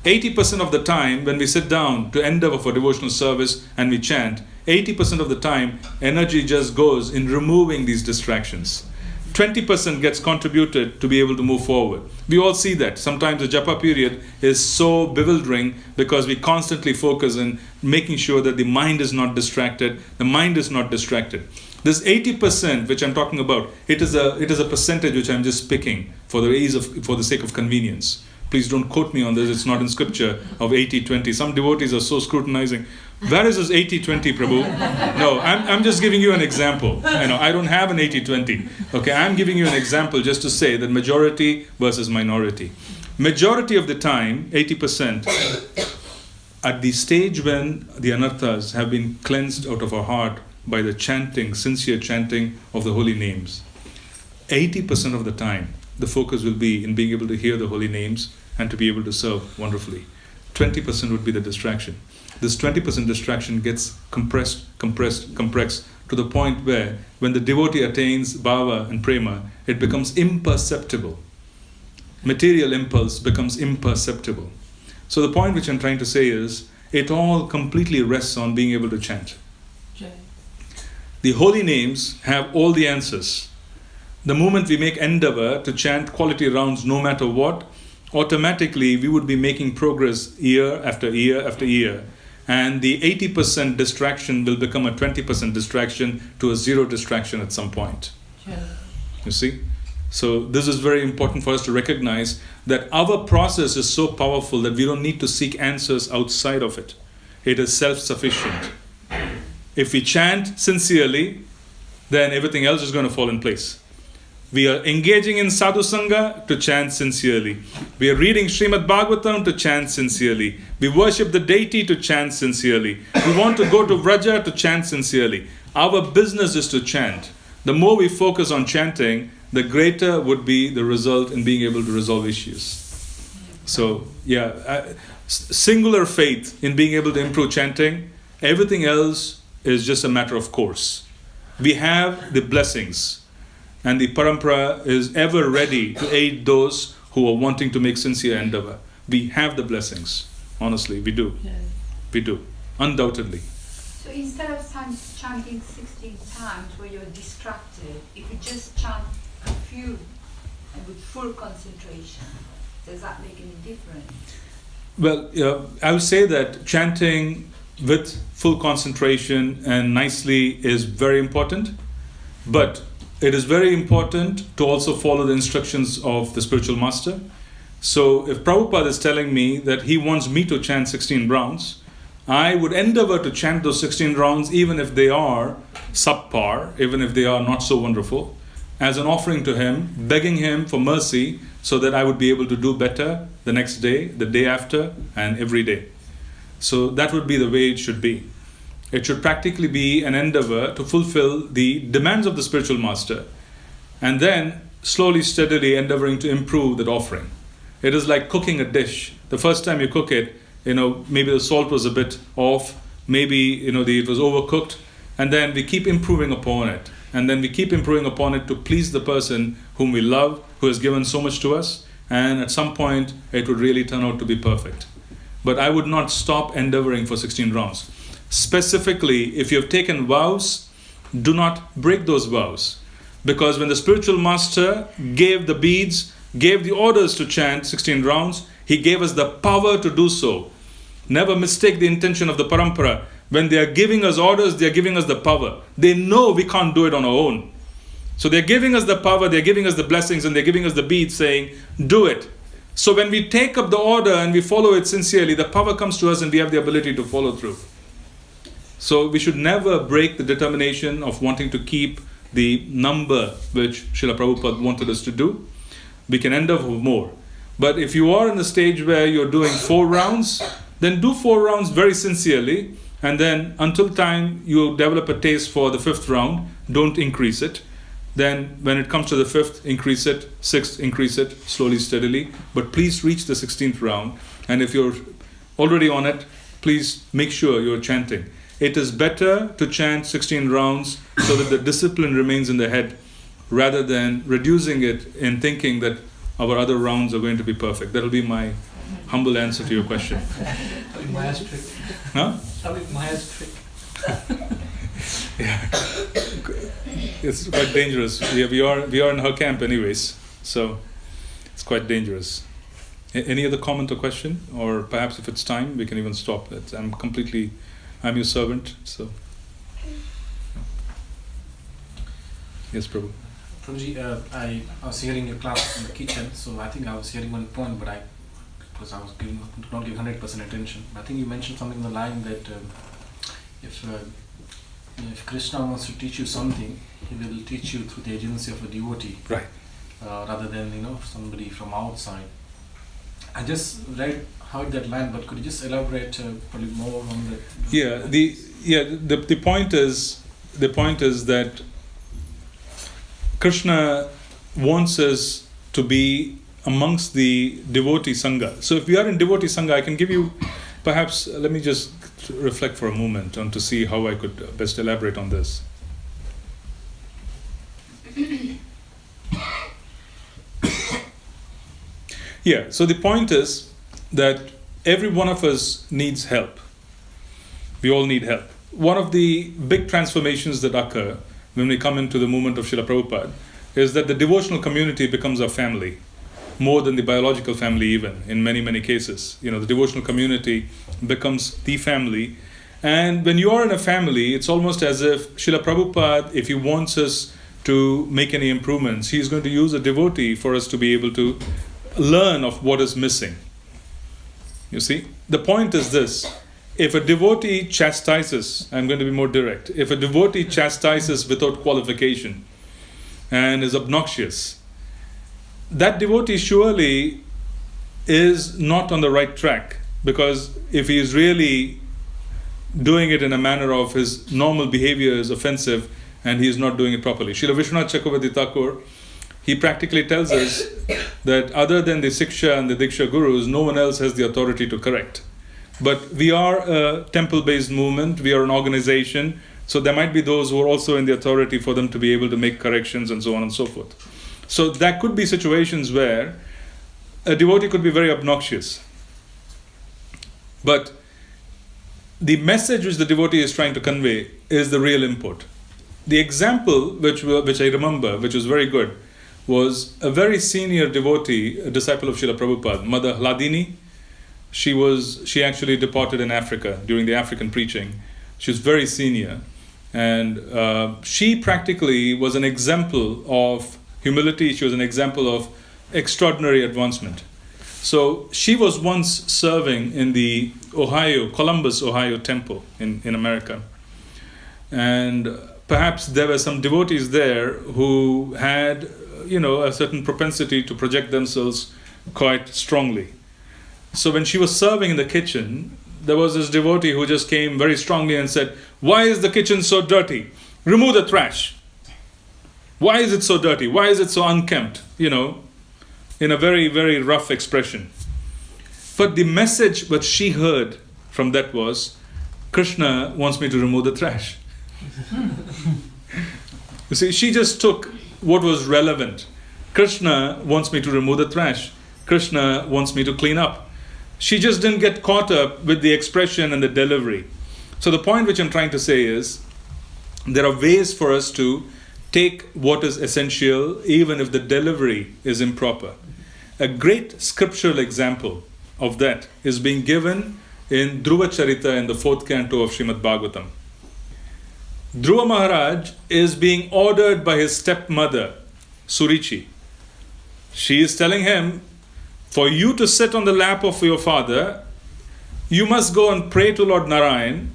80% of the time when we sit down to endeavor for devotional service and we chant, 80% of the time energy just goes in removing these distractions. 20% gets contributed to be able to move forward. We all see that. Sometimes the japa period is so bewildering because we constantly focus on making sure that the mind is not distracted. The mind is not distracted. This 80% which I'm talking about, it is a percentage which I'm just picking for the sake of convenience. Please don't quote me on this. It's not in scripture of 80-20. Some devotees are so scrutinizing. Where is this 80-20, Prabhu? No, I'm just giving you an example. I don't have an 80-20. Okay, I'm giving you an example just to say that majority versus minority. Majority of the time, 80%, at the stage when the anarthas have been cleansed out of our heart by the chanting, sincere chanting of the holy names, 80% of the time, the focus will be in being able to hear the holy names and to be able to serve wonderfully. 20% would be the distraction. this 20% distraction gets compressed to the point where when the devotee attains bhava and prema, it becomes imperceptible. Material impulse becomes imperceptible. So the point which I'm trying to say is, it all completely rests on being able to chant. The holy names have all the answers. The moment we make endeavor to chant quality rounds no matter what, automatically we would be making progress year after year after year. And the 80% distraction will become a 20% distraction to a zero distraction at some point. You see? So this is very important for us to recognize that our process is so powerful that we don't need to seek answers outside of it. It is self-sufficient. If we chant sincerely, then everything else is going to fall in place. We are engaging in sadhu sangha to chant sincerely. We are reading Srimad Bhagavatam to chant sincerely. We worship the deity to chant sincerely. We want to go to Vraja to chant sincerely. Our business is to chant. The more we focus on chanting, the greater would be the result in being able to resolve issues. So, singular faith in being able to improve chanting. Everything else is just a matter of course. We have the blessings. And the parampara is ever ready to aid those who are wanting to make sincere endeavor. We have the blessings. Honestly, we do. We do. Undoubtedly. So instead of chanting 16 times where you're distracted, if you just chant a few and with full concentration, does that make any difference? Well, I would say that chanting with full concentration and nicely is very important. But it is very important to also follow the instructions of the spiritual master. So if Prabhupada is telling me that he wants me to chant 16 rounds, I would endeavor to chant those 16 rounds even if they are subpar, even if they are not so wonderful, as an offering to him, begging him for mercy so that I would be able to do better the next day, the day after, and every day. So that would be the way it should be. It should practically be an endeavor to fulfill the demands of the spiritual master and then slowly, steadily endeavoring to improve that offering. It is like cooking a dish. The first time you cook it, maybe the salt was a bit off, maybe, it was overcooked, and then we keep improving upon it. And then we keep improving upon it to please the person whom we love, who has given so much to us, and at some point it would really turn out to be perfect. But I would not stop endeavoring for 16 rounds. Specifically, if you have taken vows, do not break those vows. Because when the spiritual master gave the beads, gave the orders to chant 16 rounds, he gave us the power to do so. Never mistake the intention of the parampara. When they are giving us orders, they are giving us the power. They know we can't do it on our own. So they're giving us the power, they're giving us the blessings, and they're giving us the beads saying, do it. So when we take up the order and we follow it sincerely, the power comes to us and we have the ability to follow through. So we should never break the determination of wanting to keep the number which Srila Prabhupada wanted us to do. We can endeavor more. But if you are in the stage where you're doing 4 rounds, then do 4 rounds very sincerely. And then until time you develop a taste for the 5th round, don't increase it. Then when it comes to the 5th, increase it. 6th, increase it slowly, steadily. But please reach the 16th round. And if you're already on it, please make sure you're chanting. It is better to chant 16 rounds so that the discipline remains in the head rather than reducing it in thinking that our other rounds are going to be perfect. That will be my humble answer to your question. That'll be Maya's trick. Huh? That'll be Maya's trick. Yeah. It's quite dangerous. We are in her camp anyways, so it's quite dangerous. Any other comment or question? Or perhaps if it's time, we can even stop it. I'm your servant, so. Yes, Prabhu. Prabhuji, I was hearing your class in the kitchen, so I think I was hearing one point, but because I was not giving 100% attention. I think you mentioned something in the line that if Krishna wants to teach you something, he will teach you through the agency of a devotee, Right. Rather than somebody from outside. I just heard that line, but could you just elaborate probably more on that? The point is that Krishna wants us to be amongst the devotee sangha. So if we are in devotee sangha, I can give you, perhaps let me just reflect for a moment and to see how I could best elaborate on this. Yeah, so the point is that every one of us needs help. We all need help. One of the big transformations that occur when we come into the movement of Srila Prabhupada is that the devotional community becomes a family, more than the biological family even, in many, many cases. The devotional community becomes the family. And when you are in a family, it's almost as if Srila Prabhupada, if he wants us to make any improvements, he's going to use a devotee for us to be able to learn of what is missing. You see, the point is this: if a devotee chastises, I'm going to be more direct, if a devotee chastises without qualification and is obnoxious, that devotee surely is not on the right track, because if he is really doing it in a manner of his normal behavior is offensive and he is not doing it properly. Srila Vishwanath Chakravarti Thakur, he practically tells us that other than the Siksha and the Diksha Gurus, no one else has the authority to correct. But we are a temple-based movement, we are an organization, so there might be those who are also in the authority for them to be able to make corrections and so on and so forth. So there could be situations where a devotee could be very obnoxious. But the message which the devotee is trying to convey is the real import. The example which I remember, which was very good, was a very senior devotee, a disciple of Srila Prabhupada, Mother Hladini. She actually departed in Africa during the African preaching. She was very senior. And she practically was an example of humility. She was an example of extraordinary advancement. So she was once serving in the Columbus, Ohio temple in America. And perhaps there were some devotees there who had, a certain propensity to project themselves quite strongly. So when she was serving in the kitchen, there was this devotee who just came very strongly and said, "Why is the kitchen so dirty? Remove the trash. Why is it so dirty? Why is it so unkempt?" In a very, very rough expression. But the message which she heard from that was, Krishna wants me to remove the trash. You see, she just took what was relevant. Krishna wants me to remove the trash. Krishna wants me to clean up. She just didn't get caught up with the expression and the delivery. So the point which I'm trying to say is, there are ways for us to take what is essential even if the delivery is improper. A great scriptural example of that is being given in Dhruva Charita in the 4th canto of Srimad Bhagavatam. Dhruva Maharaj is being ordered by his stepmother, Surichi. She is telling him, for you to sit on the lap of your father, you must go and pray to Lord Narayan,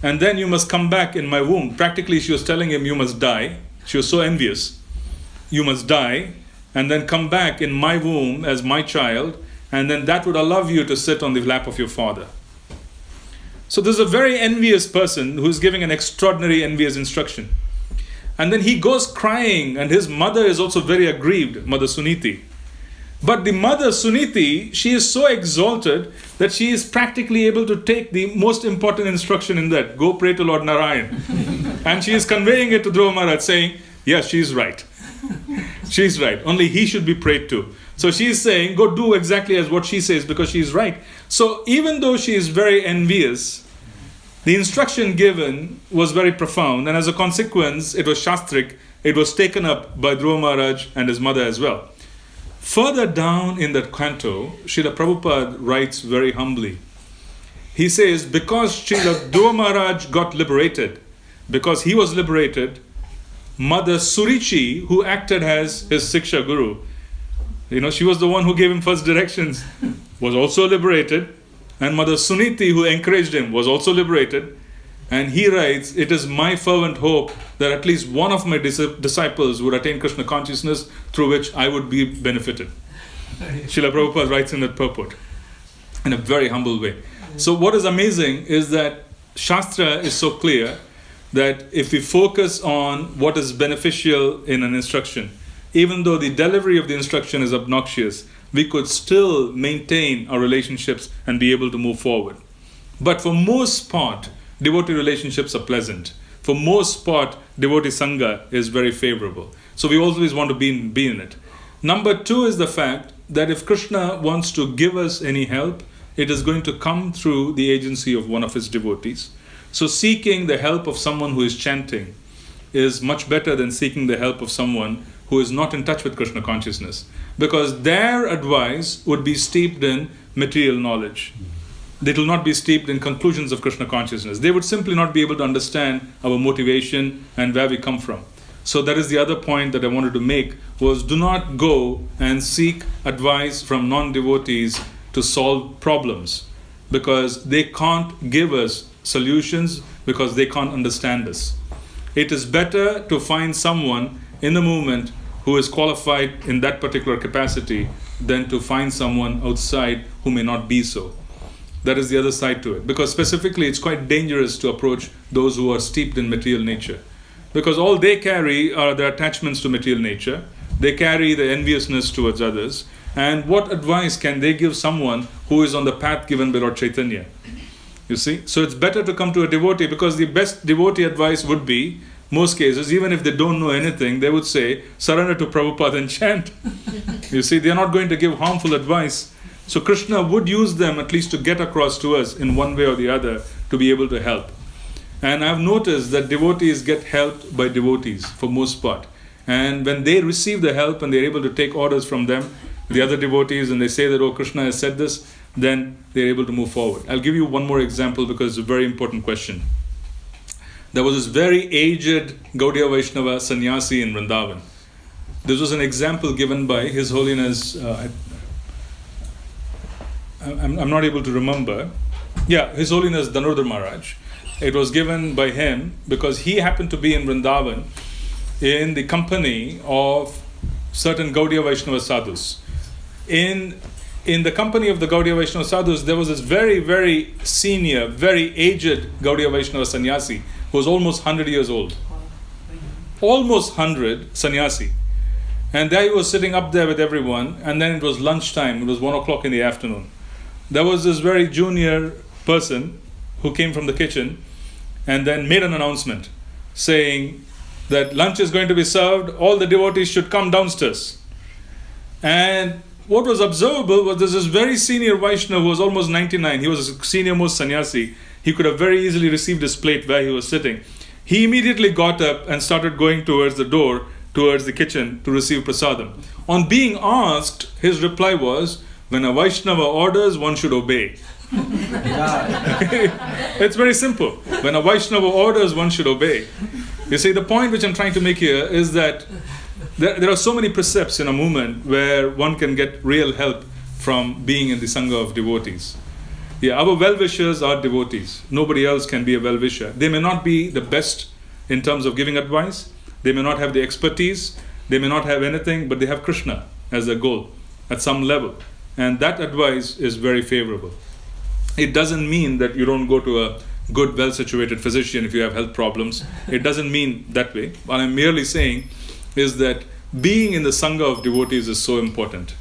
and then you must come back in my womb. Practically, she was telling him, you must die. She was so envious. You must die, and then come back in my womb as my child, and then that would allow you to sit on the lap of your father. So there's a very envious person who is giving an extraordinary envious instruction. And then he goes crying, and his mother is also very aggrieved, Mother Suniti. But the mother Suniti, she is so exalted that she is practically able to take the most important instruction in that, go pray to Lord Narayan. And she is conveying it to Dhruva Maharaj, saying, yes, she is right. She is right. Only he should be prayed to. So she is saying, go do exactly as what she says, because she is right. So even though she is very envious, the instruction given was very profound, and as a consequence, it was Shastric. It was taken up by Dhruva Maharaj and his mother as well. Further down in that canto, Srila Prabhupada writes very humbly. He says, because Srila Dhruva Maharaj got liberated, because he was liberated, Mother Surichi, who acted as his Siksha Guru, she was the one who gave him first directions, was also liberated. And Mother Suniti, who encouraged him, was also liberated. And he writes, it is my fervent hope that at least one of my disciples would attain Krishna consciousness, through which I would be benefited. Srila Prabhupada writes in that purport, in a very humble way. So what is amazing is that Shastra is so clear that if we focus on what is beneficial in an instruction, even though the delivery of the instruction is obnoxious, we could still maintain our relationships and be able to move forward. But for most part, devotee relationships are pleasant. For most part, devotee sangha is very favorable. So we always want to be in it. Number two is the fact that if Krishna wants to give us any help, it is going to come through the agency of one of his devotees. So seeking the help of someone who is chanting is much better than seeking the help of someone who is not in touch with Krishna consciousness, because their advice would be steeped in material knowledge. They will not be steeped in conclusions of Krishna consciousness. They would simply not be able to understand our motivation and where we come from. So that is the other point that I wanted to make, was do not go and seek advice from non-devotees to solve problems, because they can't give us solutions, because they can't understand us. It is better to find someone in the movement who is qualified in that particular capacity than to find someone outside who may not be so. That is the other side to it. Because specifically it's quite dangerous to approach those who are steeped in material nature. Because all they carry are their attachments to material nature. They carry the enviousness towards others. And what advice can they give someone who is on the path given by Lord Chaitanya? You see? So it's better to come to a devotee, because the best devotee advice would be, most cases, even if they don't know anything, they would say, surrender to Prabhupada and chant. You see, they are not going to give harmful advice. So Krishna would use them at least to get across to us in one way or the other to be able to help. And I've noticed that devotees get helped by devotees for most part. And when they receive the help and they're able to take orders from them, the other devotees, and they say that, oh, Krishna has said this, then they're able to move forward. I'll give you one more example because it's a very important question. There was this very aged Gaudiya Vaishnava sannyasi in Vrindavan. This was an example given by His Holiness, I'm not able to remember. Yeah, His Holiness Dhanurdhar Maharaj. It was given by him because he happened to be in Vrindavan in the company of certain Gaudiya Vaishnava sadhus. In the company of the Gaudiya Vaishnava sadhus, there was this very, very senior, very aged Gaudiya Vaishnava sannyasi who was almost 100 years old. Almost 100 sannyasi. And there he was sitting up there with everyone, and then it was lunchtime, it was 1 o'clock in the afternoon. There was this very junior person who came from the kitchen and then made an announcement saying that lunch is going to be served, all the devotees should come downstairs. And what was observable was this very senior Vaishnava who was almost 99, he was a senior most sannyasi, he could have very easily received his plate where he was sitting. He immediately got up and started going towards the door, towards the kitchen to receive prasadam. On being asked, his reply was, when a Vaishnava orders, one should obey. It's very simple. When a Vaishnava orders, one should obey. You see, the point which I'm trying to make here is that there are so many precepts in a movement where one can get real help from being in the Sangha of devotees. Yeah, our well-wishers are devotees. Nobody else can be a well-wisher. They may not be the best in terms of giving advice. They may not have the expertise. They may not have anything, but they have Krishna as their goal at some level. And that advice is very favorable. It doesn't mean that you don't go to a good, well-situated physician if you have health problems. It doesn't mean that way. What I'm merely saying is that being in the Sangha of devotees is so important.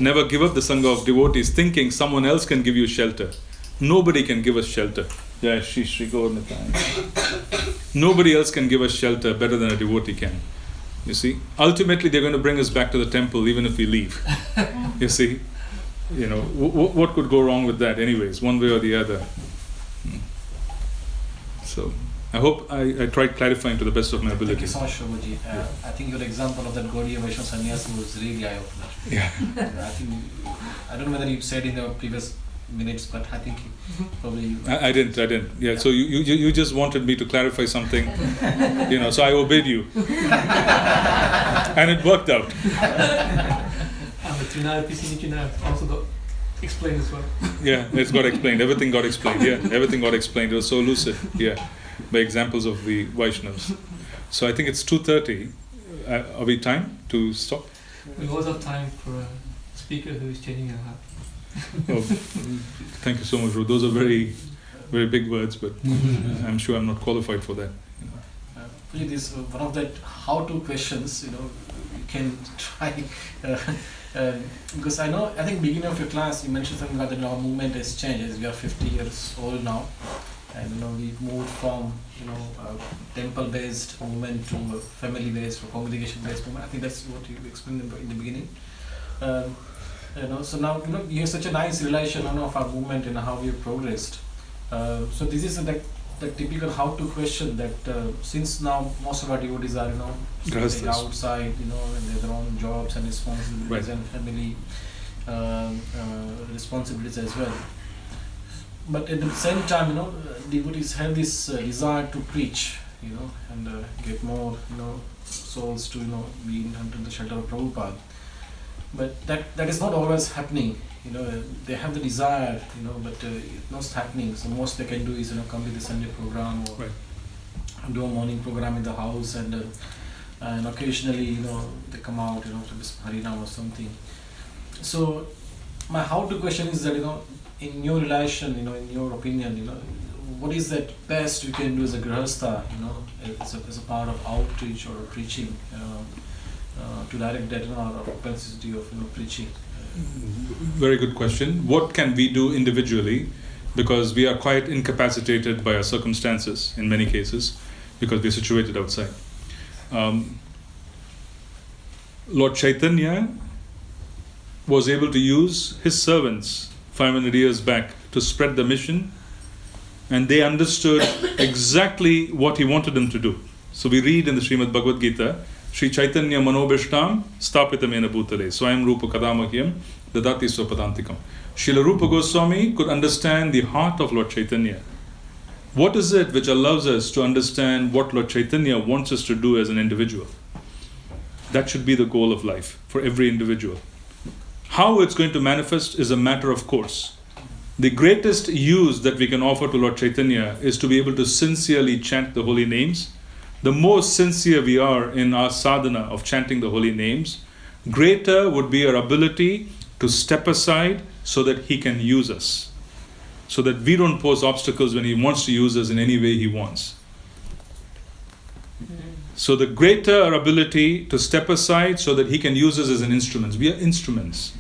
Never give up the Sangha of devotees thinking someone else can give you shelter. Nobody can give us shelter. Yeah, nobody else can give us shelter better than a devotee can. You see? Ultimately, they're going to bring us back to the temple even if we leave. You see? You know, what could go wrong with that anyways, one way or the other? So, I hope I tried clarifying to the best of my ability. Thank you so much, Shobhaji. I think your example of that Gaudiya Vaishnava sannyasi was really eye-opener. Yeah. I don't know whether you said in the previous minutes, but I think probably... I didn't. Yeah, so you just wanted me to clarify something, you know, so I obeyed you. And it worked out. And the Trinara PC also got explained as well. Yeah, it's got explained. Everything got explained. Yeah, everything got explained. It was so lucid. Yeah, by examples of the Vaishnavas. So I think it's 2:30. Are we time to stop? We also have time for a speaker who is changing our hat. Oh, thank you so much, Ru. Those are very, very big words, but I'm sure I'm not qualified for that. This one of that how-to questions, can try. Because I think beginning of your class you mentioned something about that our movement has changed. As we are 50 years old now, and we moved from a temple-based movement to a family-based or congregation-based movement. I think that's what you explained in the beginning. So now you have such a nice relation of our movement and how we have progressed. So this is the typical how-to question that since now most of our devotees are staying outside, and they have their own jobs and responsibilities and family responsibilities as well. But at the same time, devotees have this desire to preach, and get more, souls to, be under the shelter of Prabhupada. But that is not always happening. They have the desire, but it's not happening. So most they can do is, come to the Sunday program or do a morning program in the house, and occasionally, they come out, to this Harinam or something. So my how-to question is that, in your relation, in your opinion, what is that best you can do as a grihastha, as a part of outreach or preaching, to direct that our propensity of preaching? Very good question. What can we do individually? Because we are quite incapacitated by our circumstances in many cases, because we are situated outside. Lord Chaitanya was able to use his servants 500 years back to spread the mission, and they understood exactly what he wanted them to do. So we read in the Srimad Bhagavad Gita, Sri Chaitanya Manobhishtam Stapitamena Bhutale Swayam Rupa Kadamakyam Dadati Swapadantikam. Srila Rupa Goswami could understand the heart of Lord Chaitanya. What is it which allows us to understand what Lord Chaitanya wants us to do as an individual? That should be the goal of life for every individual. How it's going to manifest is a matter of course. The greatest use that we can offer to Lord Chaitanya is to be able to sincerely chant the holy names. The more sincere we are in our sadhana of chanting the holy names, greater would be our ability to step aside so that he can use us, so that we don't pose obstacles when he wants to use us in any way he wants. So the greater our ability to step aside so that he can use us as an instrument. We are instruments.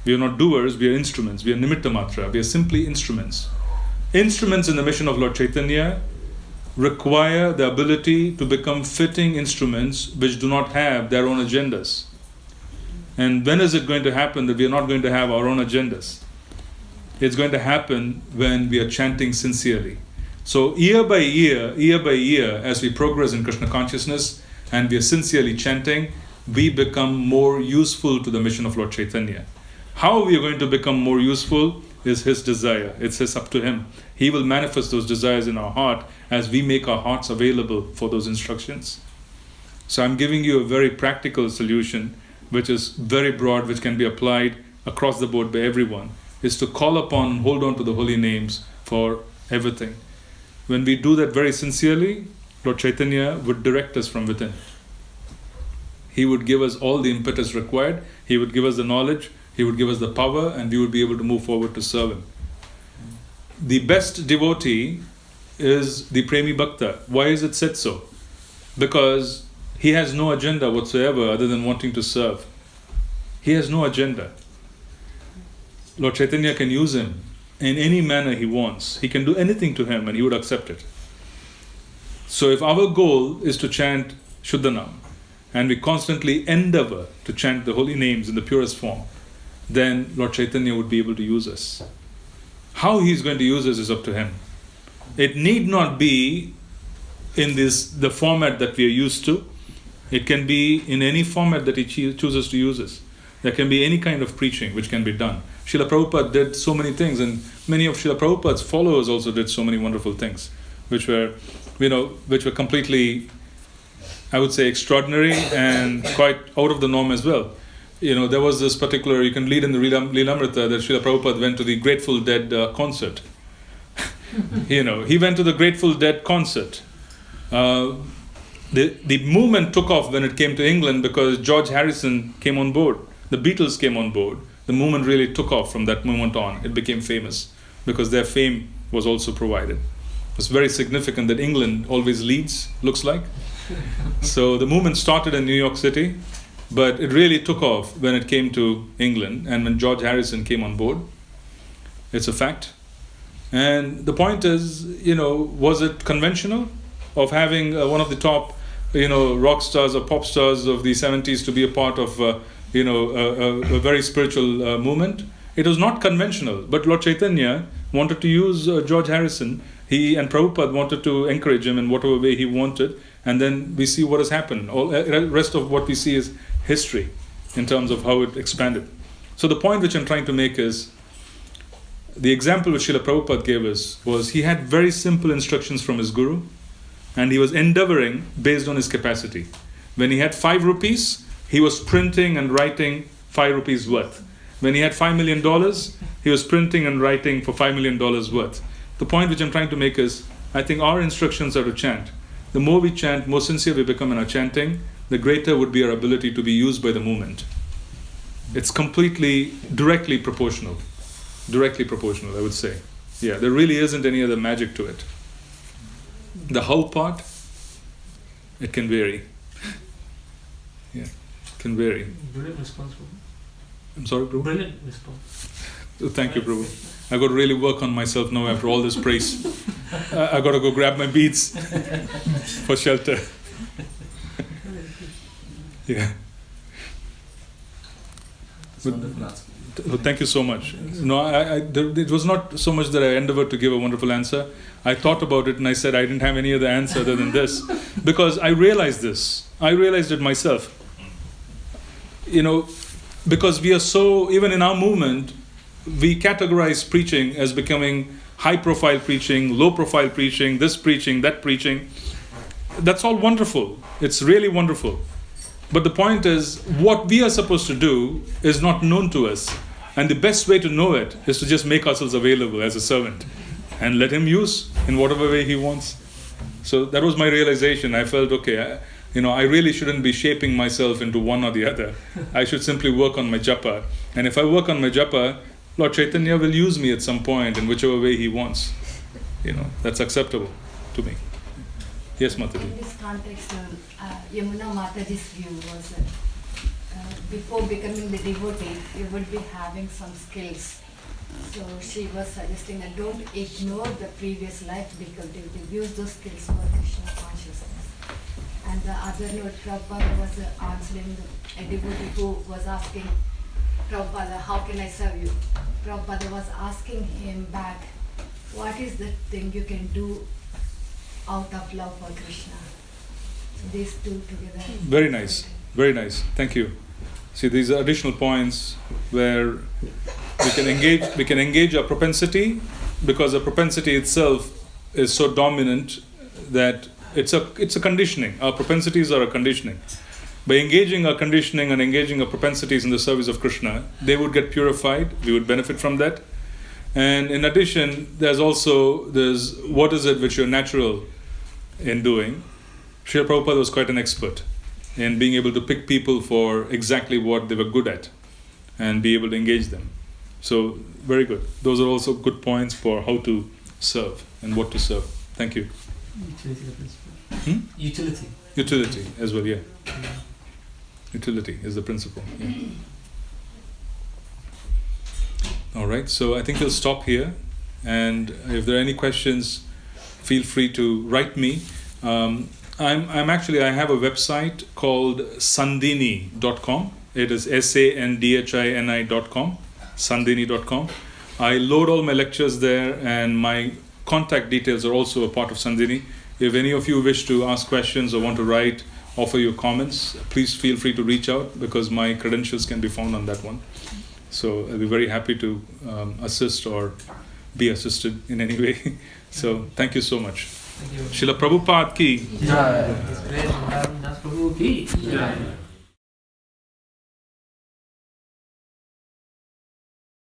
We are not doers, we are instruments. We are nimitta matra. We are simply instruments. Instruments in the mission of Lord Chaitanya require the ability to become fitting instruments which do not have their own agendas. And when is it going to happen that we are not going to have our own agendas? It's going to happen when we are chanting sincerely. So year by year, as we progress in Krishna consciousness and we are sincerely chanting, we become more useful to the mission of Lord Chaitanya. How we are going to become more useful is his desire. It's up to him. He will manifest those desires in our heart as we make our hearts available for those instructions. So I'm giving you a very practical solution, which is very broad, which can be applied across the board by everyone, is to call upon, hold on to the holy names for everything. When we do that very sincerely, Lord Chaitanya would direct us from within. He would give us all the impetus required. He would give us the knowledge. He would give us the power, and we would be able to move forward to serve him. The best devotee is the Premi Bhakta. Why is it said so? Because he has no agenda whatsoever other than wanting to serve. He has no agenda. Lord Chaitanya can use him in any manner he wants. He can do anything to him and he would accept it. So if our goal is to chant Shuddhanam, and we constantly endeavor to chant the holy names in the purest form, then Lord Chaitanya would be able to use us. How he is going to use us is up to him. It need not be in the format that we are used to. It can be in any format that he chooses to use us. There can be any kind of preaching which can be done. Srila Prabhupada did so many things, and many of Srila Prabhupada's followers also did so many wonderful things, which were completely, I would say, extraordinary and quite out of the norm as well. There was this particular, you can read in the Lilamrita that Srila Prabhupada went to the Grateful Dead concert. He went to the Grateful Dead concert. The movement took off when it came to England because George Harrison came on board. The Beatles came on board. The movement really took off from that moment on. It became famous because their fame was also provided. It's very significant that England always leads, looks like. So the movement started in New York City, But it really took off when it came to England and when George Harrison came on board. It's a fact. And the point is, was it conventional of having one of the top, rock stars or pop stars of the 70s to be a part of, a very spiritual movement? It was not conventional, but Lord Chaitanya wanted to use George Harrison. He and Prabhupada wanted to encourage him in whatever way he wanted, and then we see what has happened. All rest of what we see is history in terms of how it expanded. So the point which I'm trying to make is, the example which Srila Prabhupada gave us was he had very simple instructions from his guru, and he was endeavoring based on his capacity. When he had 5 rupees, he was printing and writing 5 rupees worth. When he had $5 million, he was printing and writing for $5 million worth. The point which I'm trying to make is, I think our instructions are to chant. The more we chant, more sincere we become in our chanting, the greater would be our ability to be used by the movement. It's completely, directly proportional, I would say. Yeah, there really isn't any other magic to it. The how part, it can vary. Yeah, it can vary. Brilliant response, Prabhu. I'm sorry, Prabhu? Brilliant response. Thank you, Prabhu. I got to really work on myself now after all this praise. I got to go grab my beads for shelter. Yeah. It's wonderful answer. Thank you so much. No, it was not so much that I endeavored to give a wonderful answer. I thought about it and I said I didn't have any other answer other than this, because I realized this. I realized it myself. Because we are so, even in our movement, we categorize preaching as becoming high-profile preaching, low-profile preaching, this preaching, that preaching. That's all wonderful. It's really wonderful. But the point is, what we are supposed to do is not known to us. And the best way to know it is to just make ourselves available as a servant and let him use in whatever way he wants. So that was my realization. I felt, okay, I really shouldn't be shaping myself into one or the other. I should simply work on my japa. And if I work on my japa, Lord Chaitanya will use me at some point in whichever way he wants. That's acceptable to me. Yes, Mataji. In this context, Yamuna Mataji's view was that before becoming the devotee, you would be having some skills. So she was suggesting that don't ignore the previous life difficulty, use those skills for Krishna consciousness. And the other note, Prabhupada was answering a devotee who was asking Prabhupada, how can I serve you? Prabhupada was asking him back, what is the thing you can do out of love for Krishna? So these two together. Very nice. Very nice. Thank you. See, these are additional points where we can engage our propensity, because the propensity itself is so dominant that it's a conditioning. Our propensities are a conditioning. By engaging our conditioning and engaging our propensities in the service of Krishna, they would get purified. We would benefit from that. And in addition, there's what is it which you're natural in doing. Srila Prabhupada was quite an expert in being able to pick people for exactly what they were good at and be able to engage them. So, very good. Those are also good points for how to serve and what to serve. Thank you. Utility, the principle. Utility. Utility as well, yeah. Utility is the principle. Yeah. All right, so I think we'll stop here. And if there are any questions, feel free to write me. I have a website called sandhini.com. It is sandhini.com, sandhini.com. I load all my lectures there, and my contact details are also a part of Sandhini. If any of you wish to ask questions or want to write, offer your comments, please feel free to reach out, because my credentials can be found on that one. So I'll be very happy to assist or be assisted in any way. So thank you so much. Thank you. Srila Prabhupada ki. Jai. It's great to have Das Prabhu ki. Jai.